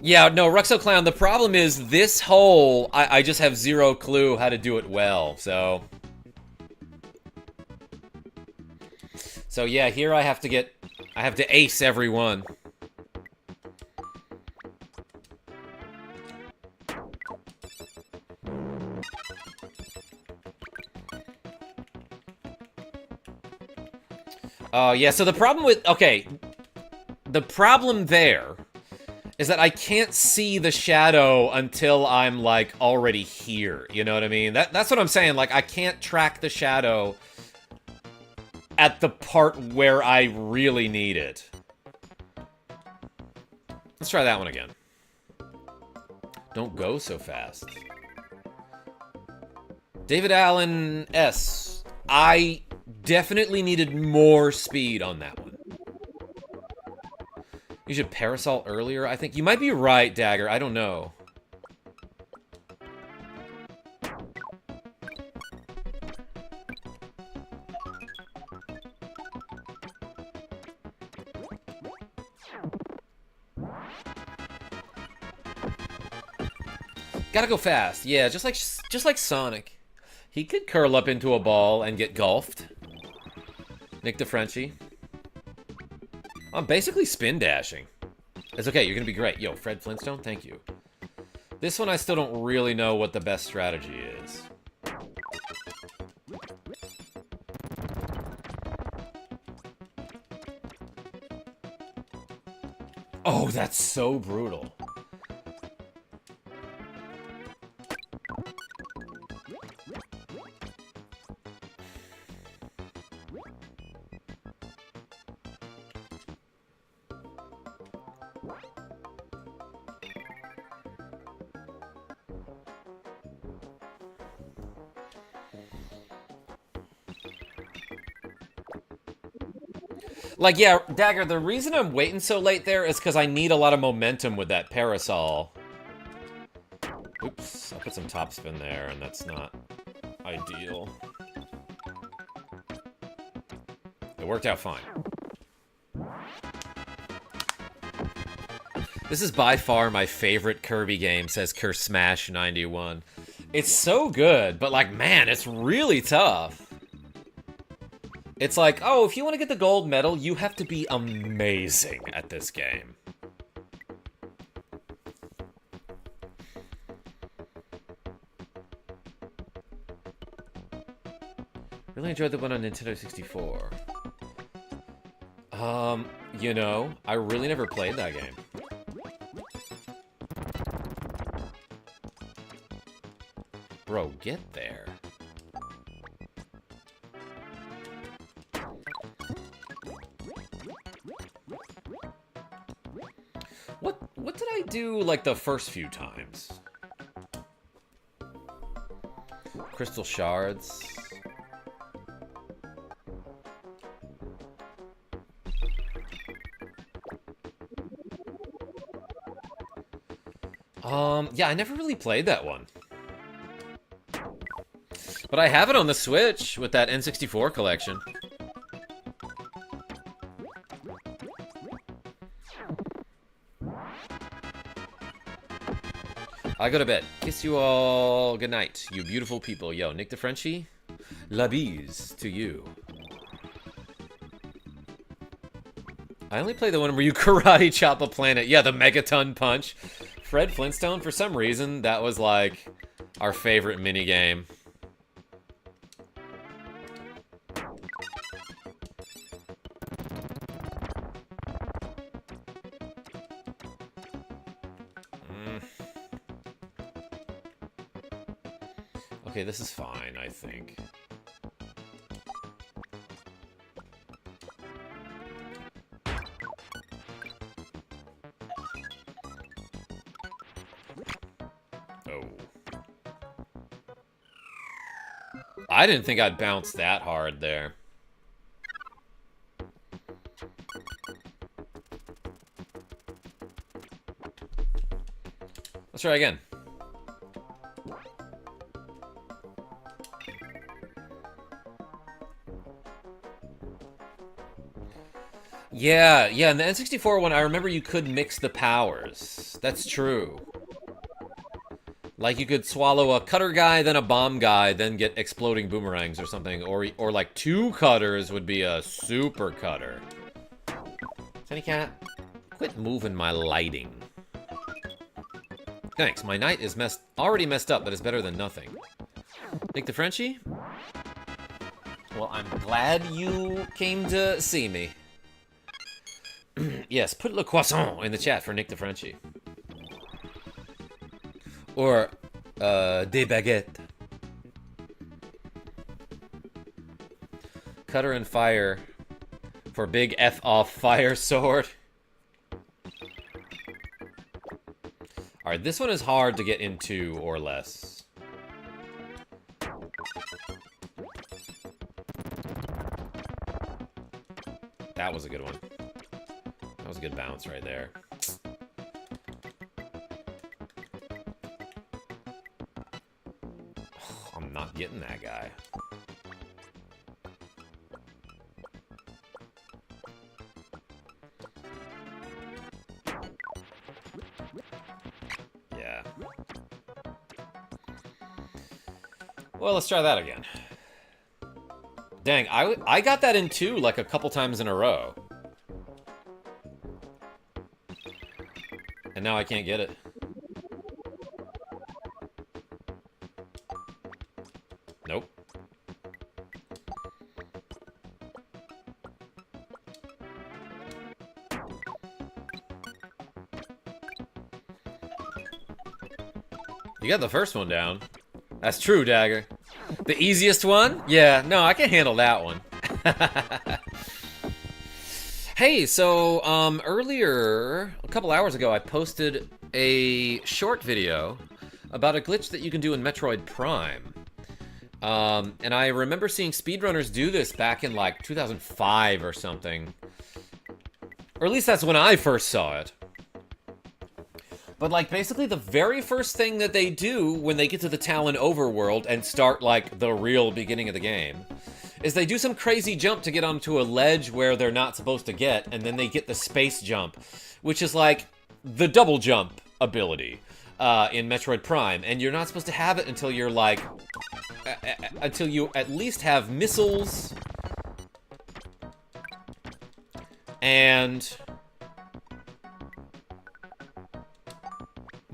Yeah, no, Ruxo Clown, the problem is this hole, I just have zero clue how to do it well, so... So yeah, here I have to ace every one. Yeah, so the problem with... Okay. The problem there is that I can't see the shadow until I'm, like, already here. You know what I mean? That's what I'm saying. Like, I can't track the shadow at the part where I really need it. Let's try that one again. Don't go so fast. David Allen S. I definitely needed more speed on that one. You should parasol earlier, I think. You might be right, Dagger. I don't know. Gotta go fast. Yeah, just like Sonic. He could curl up into a ball and get golfed. Nick DeFrenchie. I'm basically spin dashing. It's okay, you're gonna be great. Yo, Fred Flintstone, thank you. This one I still don't really know what the best strategy is. Oh, that's so brutal. Like, yeah, Dagger, the reason I'm waiting so late there is because I need a lot of momentum with that parasol. Oops, I put some topspin there, and that's not ideal. It worked out fine. This is by far my favorite Kirby game, says KerSmash91. It's so good, but like, man, it's really tough. It's like, oh, if you want to get the gold medal, you have to be amazing at this game. Really enjoyed the one on Nintendo 64. You know, I really never played that game. Bro, get there. What did I do, like, the first few times? Crystal shards. Yeah, I never really played that one. But I have it on the Switch with that N64 collection. I go to bed. Kiss you all. Good night, you beautiful people. Yo, Nick DeFrenchie, la bise to you. I only play the one where you karate chop a planet. Yeah, the Megaton Punch. Fred Flintstone, for some reason, that was like our favorite minigame. Okay, this is fine, I think. Oh. I didn't think I'd bounce that hard there. Let's try again. Yeah, in the N64 one, I remember you could mix the powers. That's true. Like you could swallow a cutter guy, then a bomb guy, then get exploding boomerangs or something. Or like 2 cutters would be a super cutter. Sunny cat, quit moving my lighting. Thanks, my night is already messed up, but it's better than nothing. Nick the Frenchie? Well, I'm glad you came to see me. Yes, put le croissant in the chat for Nick the Frenchie. Or, des baguettes. Cutter and fire for big F off fire sword. Alright, this one is hard to get into or less. That was a good one. That was a good bounce right there. Oh, I'm not getting that guy. Yeah. Well, let's try that again. Dang, I got that in 2 like a couple times in a row. And now I can't get it. Nope. You got the first one down. That's true, Dagger. The easiest one? Yeah, no, I can handle that one. Hey, so, earlier, a couple hours ago, I posted a short video about a glitch that you can do in Metroid Prime. And I remember seeing speedrunners do this back in, like, 2005 or something. Or at least that's when I first saw it. But, like, basically the very first thing that they do when they get to the Talon overworld and start, like, the real beginning of the game is they do some crazy jump to get onto a ledge where they're not supposed to get, and then they get the space jump, which is like the double jump ability in Metroid Prime. And you're not supposed to have it until you're like, until you at least have missiles and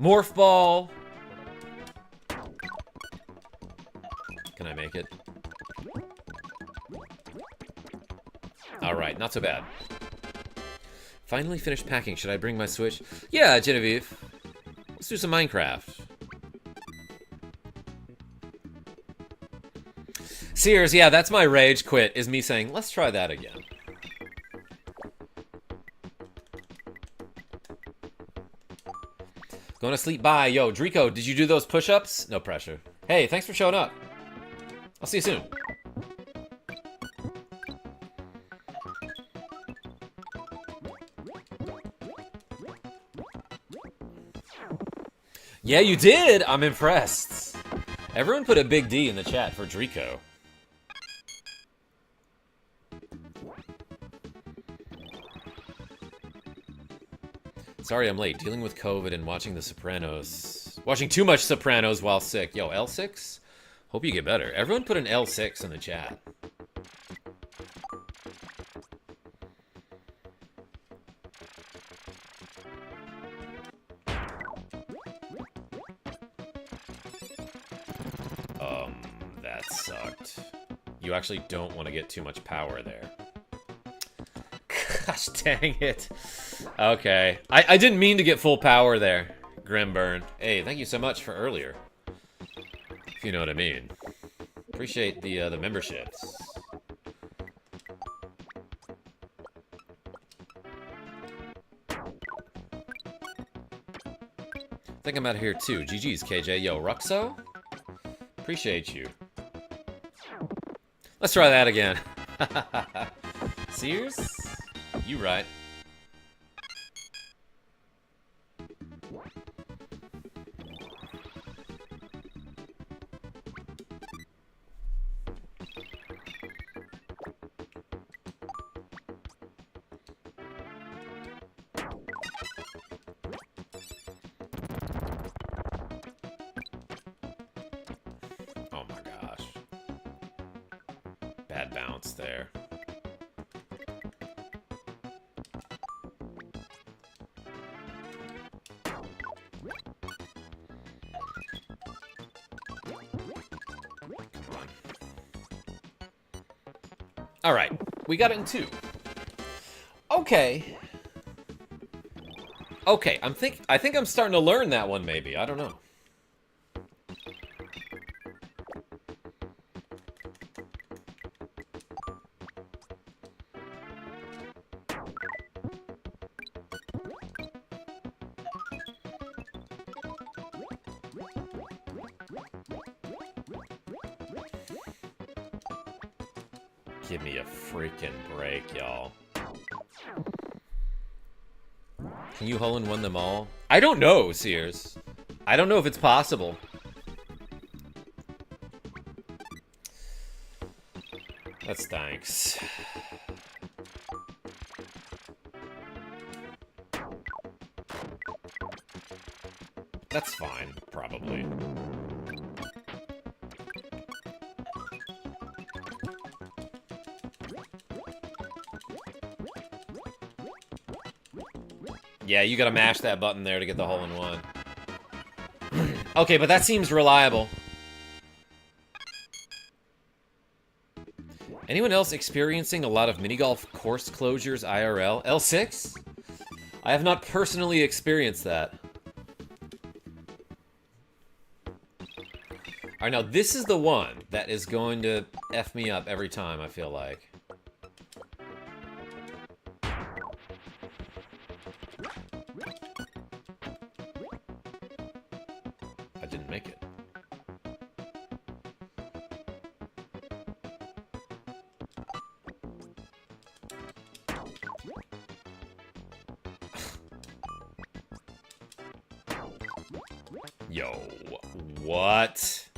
Morph Ball. Can I make it? Alright, not so bad. Finally finished packing. Should I bring my Switch? Yeah, Genevieve. Let's do some Minecraft. Sears, yeah, that's my rage quit, is me saying, let's try that again. Going to sleep, bye. Yo, Drico, did you do those push-ups? No pressure. Hey, thanks for showing up. I'll see you soon. Yeah, you did! I'm impressed. Everyone put a big D in the chat for Drico. Sorry I'm late. Dealing with COVID and watching The Sopranos. Watching too much Sopranos while sick. Yo, L6? Hope you get better. Everyone put an L6 in the chat. That sucked. You actually don't want to get too much power there. Gosh dang it. Okay. I didn't mean to get full power there, Grimburn. Hey, thank you so much for earlier. If you know what I mean. Appreciate the memberships. I think I'm out of here too. GG's, KJ. Yo, Ruxo? Appreciate you. Let's try that again. Sears? You right. Bad bounce there. Come on. All right, we got it in 2. Okay. Okay, I think I'm starting to learn that one maybe. I don't know. Give me a freaking break, y'all. Can you hole-in-one them all? I don't know, Sears. I don't know if it's possible. That's thanks. That's fine, probably. Yeah, you gotta mash that button there to get the hole-in-one. Okay, but that seems reliable. Anyone else experiencing a lot of mini-golf course closures IRL? L6? I have not personally experienced that. Alright, now this is the one that is going to F me up every time, I feel like. I didn't make it. Yo, what?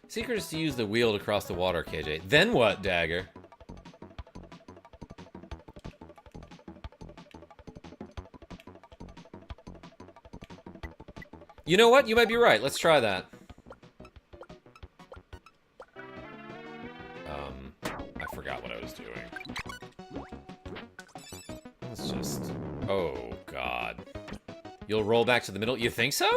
Secret is to use the wheel to cross the water, KJ. Then what, Dagger? You know what? You might be right. Let's try that. I forgot what I was doing. Let's just... Oh, God. You'll roll back to the middle? You think so?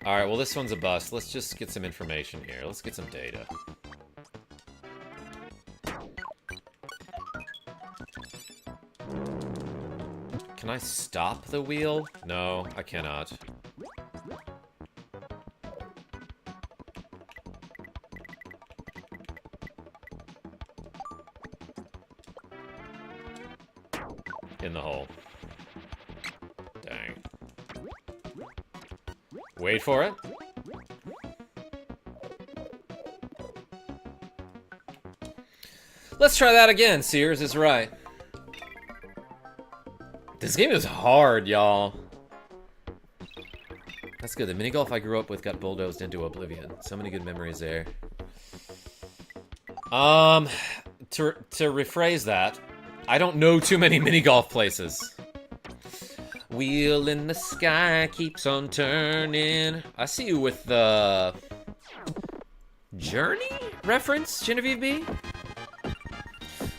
Alright, well this one's a bust. Let's just get some information here. Let's get some data. Can I stop the wheel? No, I cannot. In the hole. Dang. Wait for it. Let's try that again. Sears is right. This game is hard, y'all. That's good. The mini golf I grew up with got bulldozed into oblivion. So many good memories there. To rephrase that, I don't know too many mini golf places. Wheel in the sky keeps on turning. I see you with the Journey reference, Genevieve B.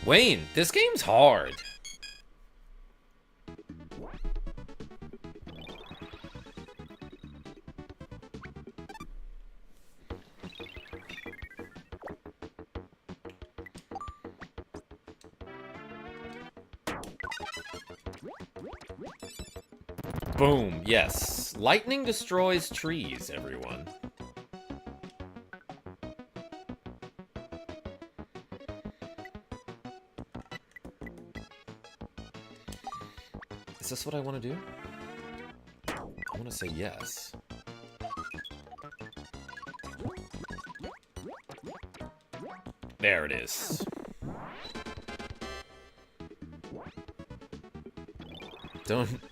Wayne, this game's hard. Boom, yes. Lightning destroys trees, everyone. Is this what I want to do? I want to say yes. There it is.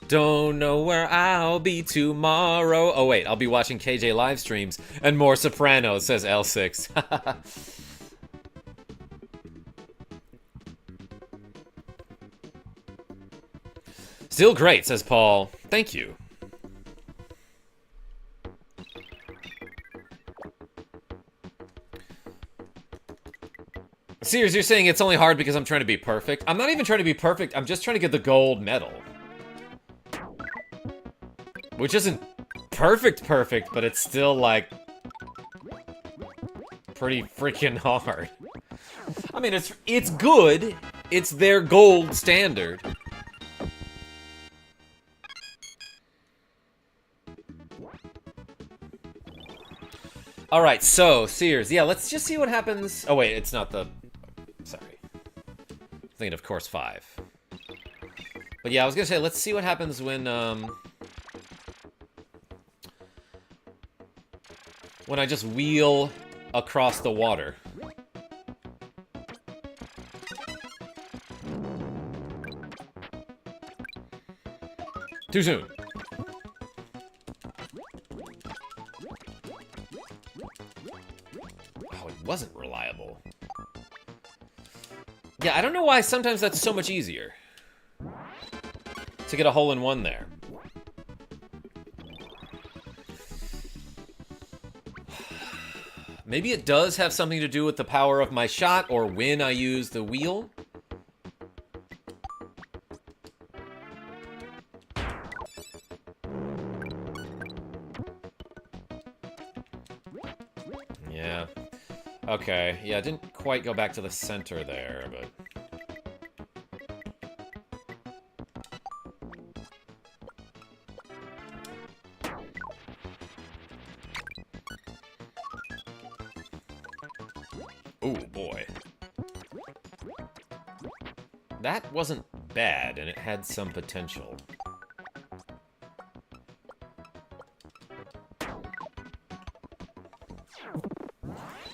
Don't know where I'll be tomorrow. Oh wait, I'll be watching KJ live streams and more Sopranos, says L6. Still great, says Paul. Thank you. Sears, you're saying it's only hard because I'm trying to be perfect? I'm not even trying to be perfect, I'm just trying to get the gold medal. Which isn't perfect, but it's still, like, pretty freaking hard. I mean, it's good. It's their gold standard. Alright, so, Sears, yeah, let's just see what happens. Oh, wait, it's not the... Sorry. I'm thinking of course 5. But yeah, I was gonna say, let's see what happens when I just wheel across the water. Too soon. Oh, it wasn't reliable. Yeah, I don't know why sometimes that's so much easier to get a hole-in-one there. Maybe it does have something to do with the power of my shot or when I use the wheel. Yeah. Okay. Yeah, I didn't quite go back to the center there, but... Oh, boy. That wasn't bad, and it had some potential.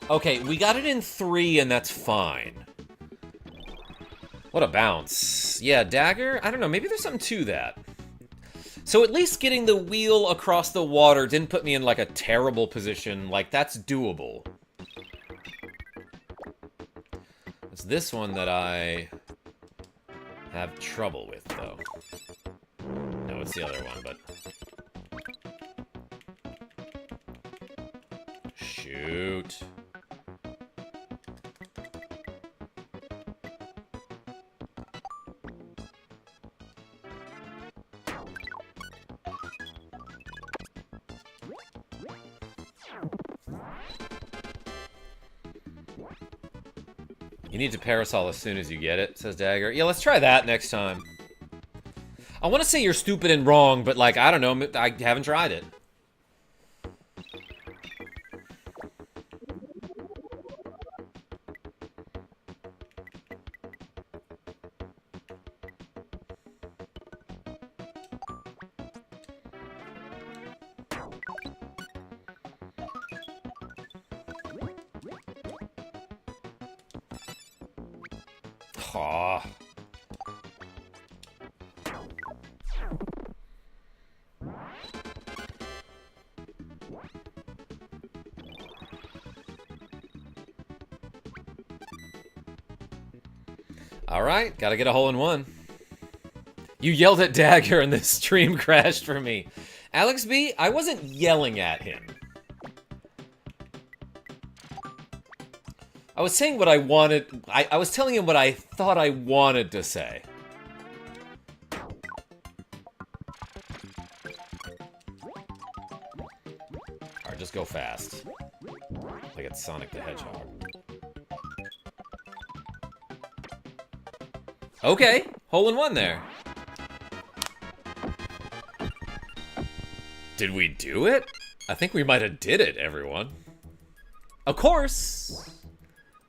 Okay, we got it in 3, and that's fine. What a bounce. Yeah, dagger? I don't know, maybe there's something to that. So at least getting the wheel across the water didn't put me in, like, a terrible position. Like, that's doable. It's this one that I have trouble with, though. No, it's the other one, but... Shoot. You need to parasol as soon as you get it, says Dagger. Yeah, let's try that next time. I want to say you're stupid and wrong, but, like, I don't know. I haven't tried it. Aw. Alright, gotta get a hole-in-one. You yelled at Dagger and the stream crashed for me. Alex B, I wasn't yelling at him. I was saying what I wanted. I was telling him what I thought I wanted to say. Alright, just go fast. Like it's Sonic the Hedgehog. Okay, hole-in-one there. Did we do it? I think we might have did it, everyone. Of course!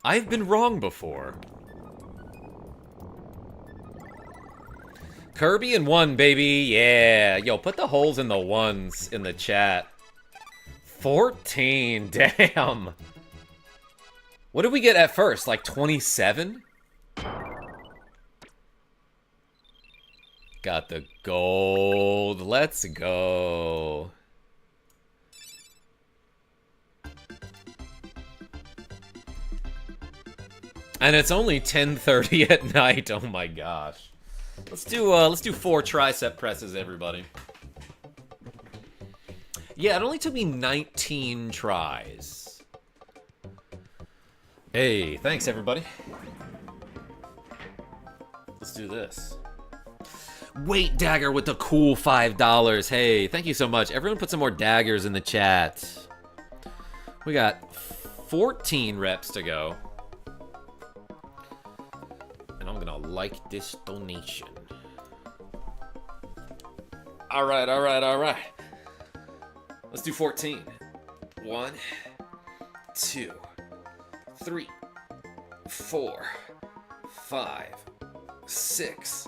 I've been wrong before. Kirby and 1, baby. Yeah. Yo, put the holes in the ones in the chat. 14. Damn. What did we get at first? Like 27? Got the gold. Let's go. And it's only 10:30 at night. Oh my gosh. Let's do 4 tricep presses, everybody. Yeah, it only took me 19 tries. Hey, thanks everybody. Let's do this. Wait, Dagger with the cool $5. Hey, thank you so much. Everyone put some more daggers in the chat. We got 14 reps to go. And I'm gonna like this donation. All right, all right, all right. Let's do 14. 1, 2, 3, 4, 5, 6,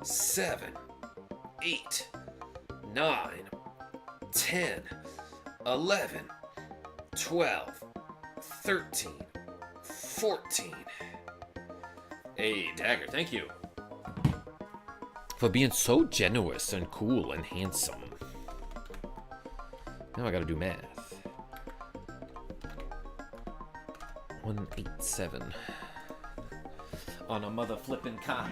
7, 8, 9, 10, 11, 12, 13, 14. Hey, Dagger, thank you for being so generous and cool and handsome. Now I gotta do math. 187 on a mother flippin' cop.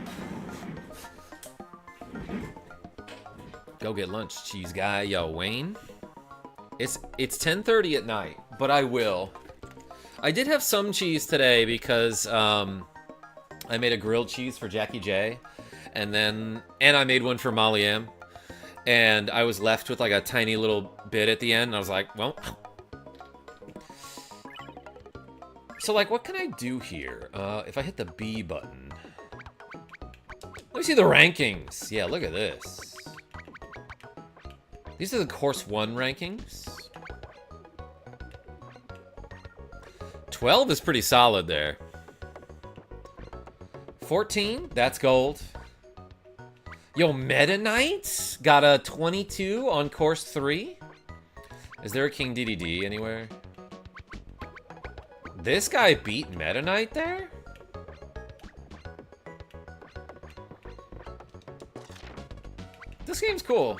Go get lunch, cheese guy. Yo, Wayne. It's 10:30 at night, but I will. I did have some cheese today because I made a grilled cheese for Jackie J, and I made one for Molly M. And I was left with like a tiny little bit at the end, and I was like, well. So like, what can I do here? If I hit the B button. Let me see the rankings. Yeah, look at this. These are the Course 1 rankings. 12 is pretty solid there. 14, that's gold. Yo, Meta Knight got a 22 on Course 3. Is there a King DDD anywhere? This guy beat Meta Knight there? This game's cool.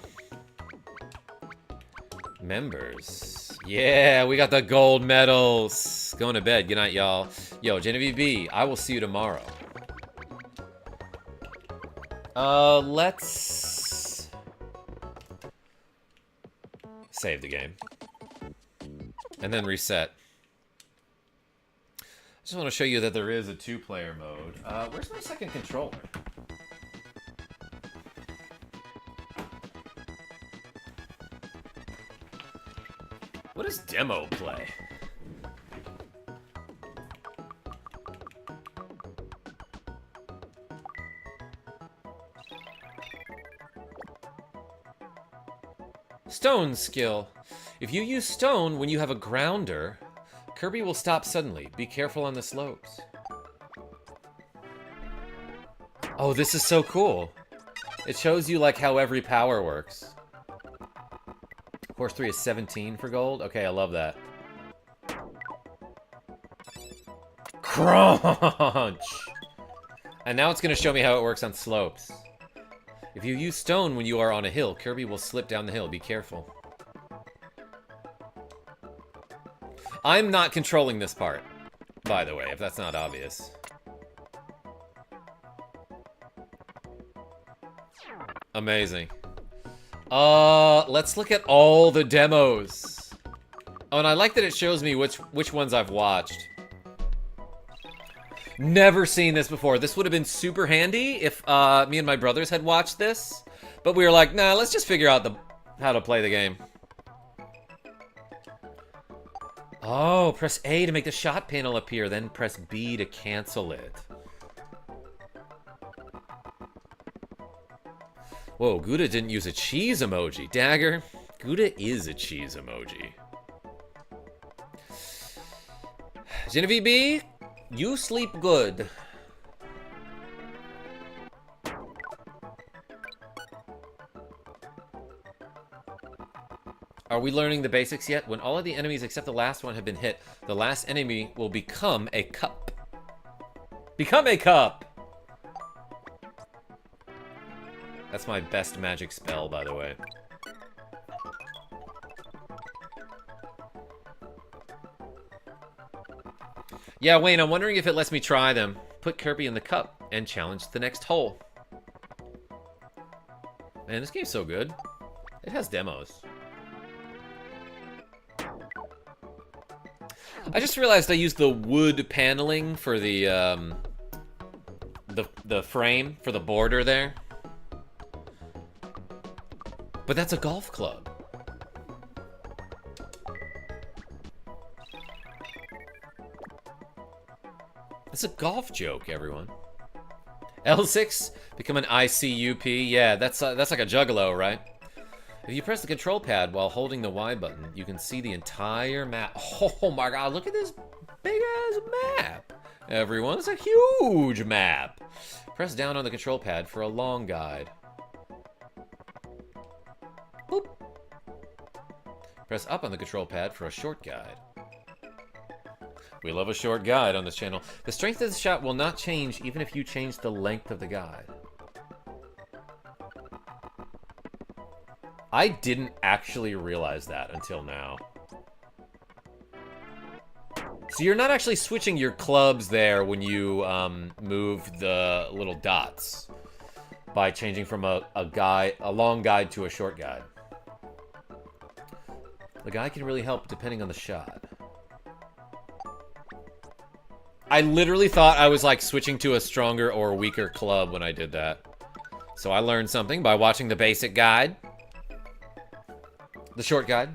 Members. Yeah, we got the gold medals. Going to bed. Good night, y'all. Yo, Genevieve B, I will see you tomorrow. Let's save the game. And then reset. I just want to show you that there is a 2-player mode. Where's my second controller? What does demo play? Stone skill. If you use stone when you have a grounder, Kirby will stop suddenly. Be careful on the slopes. Oh, this is so cool. It shows you like how every power works. Course 3 is 17 for gold. Okay, I love that. Crunch! And now it's going to show me how it works on slopes. If you use stone when you are on a hill, Kirby will slip down the hill. Be careful. I'm not controlling this part, by the way, if that's not obvious. Amazing. Let's look at all the demos. Oh, and I like that it shows me which ones I've watched. Never seen this before. This would have been super handy if me and my brothers had watched this. But we were like, nah, let's just figure out how to play the game. Oh, press A to make the shot panel appear, then press B to cancel it. Whoa, Gouda didn't use a cheese emoji. Dagger, Gouda is a cheese emoji. Genevieve B, you sleep good. Are we learning the basics yet? When all of the enemies except the last one have been hit, the last enemy will become a cup. Become a cup! That's my best magic spell, by the way. Yeah, Wayne, I'm wondering if it lets me try them. Put Kirby in the cup and challenge the next hole. Man, this game's so good. It has demos. I just realized I used the wood paneling for the frame for the border there. But that's a golf club. It's a golf joke, everyone. L6, become an ICUP. Yeah, that's like a juggalo, right? If you press the control pad while holding the Y button, you can see the entire map. Oh my god, look at this big-ass map. Everyone, it's a huge map. Press down on the control pad for a long guide. Boop. Press up on the control pad for a short guide. We love a short guide on this channel. The strength of the shot will not change even if you change the length of the guide. I didn't actually realize that until now. So you're not actually switching your clubs there when you move the little dots by changing from a long guide to a short guide. The guide can really help depending on the shot. I literally thought I was like switching to a stronger or weaker club when I did that. So I learned something by watching the basic guide. The short guide.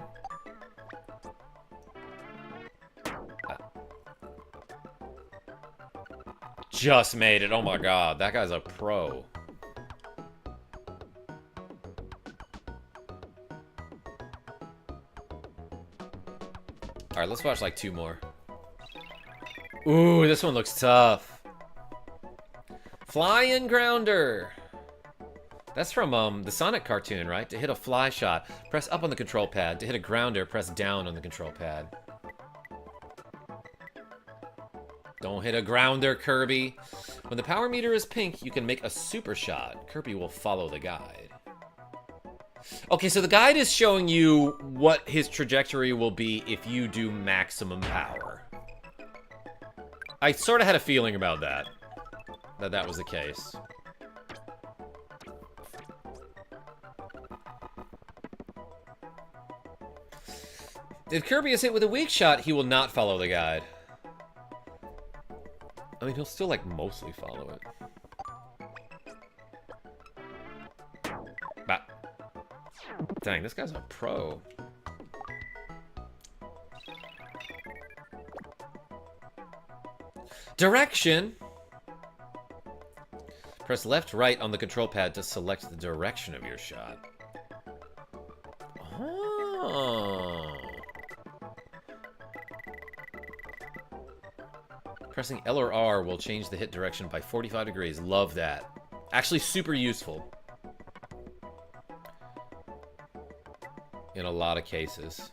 Just made it. Oh my god, that guy's a pro. Alright, let's watch like 2 more. Ooh, this one looks tough. Flying grounder. That's from the Sonic cartoon, right? To hit a fly shot, press up on the control pad. To hit a grounder, press down on the control pad. Don't hit a grounder, Kirby. When the power meter is pink, you can make a super shot. Kirby will follow the guide. Okay, so the guide is showing you what his trajectory will be if you do maximum power. I sort of had a feeling about that. That was the case. If Kirby is hit with a weak shot, he will not follow the guide. I mean, he'll still, like, mostly follow it. Bah. Dang, this guy's a pro. Direction! Press left, right on the control pad to select the direction of your shot. Oh. Pressing L or R will change the hit direction by 45 degrees. Love that. Actually super useful. In a lot of cases.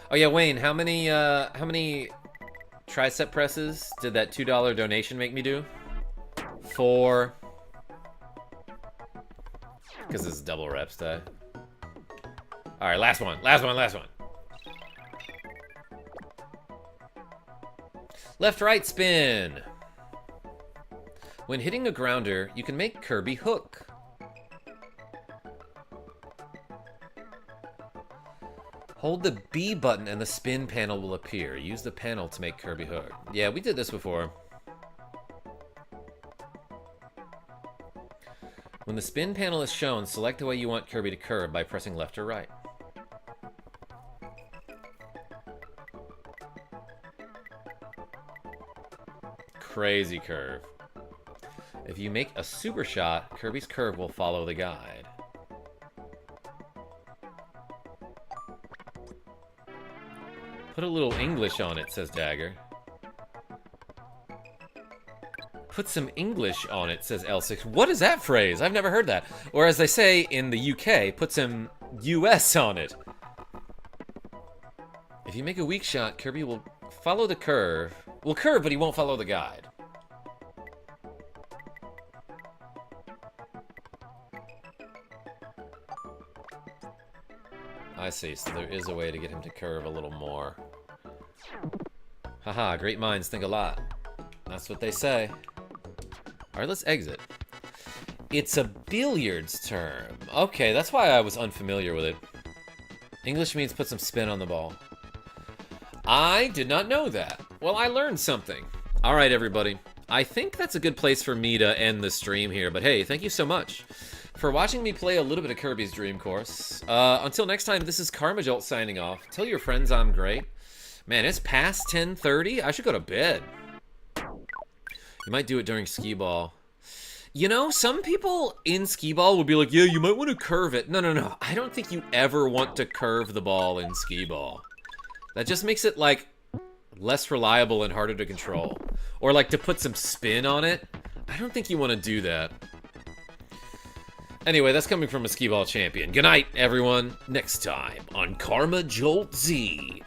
Oh yeah, Wayne, how many tricep presses did that $2 donation make me do? 4. Because this is double reps day. Alright, last one. Left, right, spin. When hitting a grounder, you can make Kirby hook. Hold the B button and the spin panel will appear. Use the panel to make Kirby hook. Yeah, we did this before. When the spin panel is shown, select the way you want Kirby to curve by pressing left or right. Crazy curve. If you make a super shot, Kirby's curve will follow the guide. Put a little English on it, says Dagger. Put some English on it, says L6. What is that phrase? I've never heard that. Or as they say in the UK, put some US on it. If you make a weak shot, Kirby will follow the curve. Will curve, but he won't follow the guide. I see. So there is a way to get him to curve a little more. Haha, great minds think alike. That's what they say. Alright, let's exit. It's a billiards term. Okay, that's why I was unfamiliar with it. English means put some spin on the ball. I did not know that. Well, I learned something. Alright, everybody. I think that's a good place for me to end the stream here, but hey, thank you so much for watching me play a little bit of Kirby's Dream Course. Until next time, this is KarmaJolt signing off. Tell your friends I'm great. Man, it's past 10:30. I should go to bed. You might do it during skee ball. You know, some people in skee ball will be like, yeah, you might want to curve it. No, no, no. I don't think you ever want to curve the ball in skee ball. That just makes it, like, less reliable and harder to control. Or, like, to put some spin on it. I don't think you want to do that. Anyway, that's coming from a skee ball champion. Good night, everyone. Next time on KarmaJolt Z.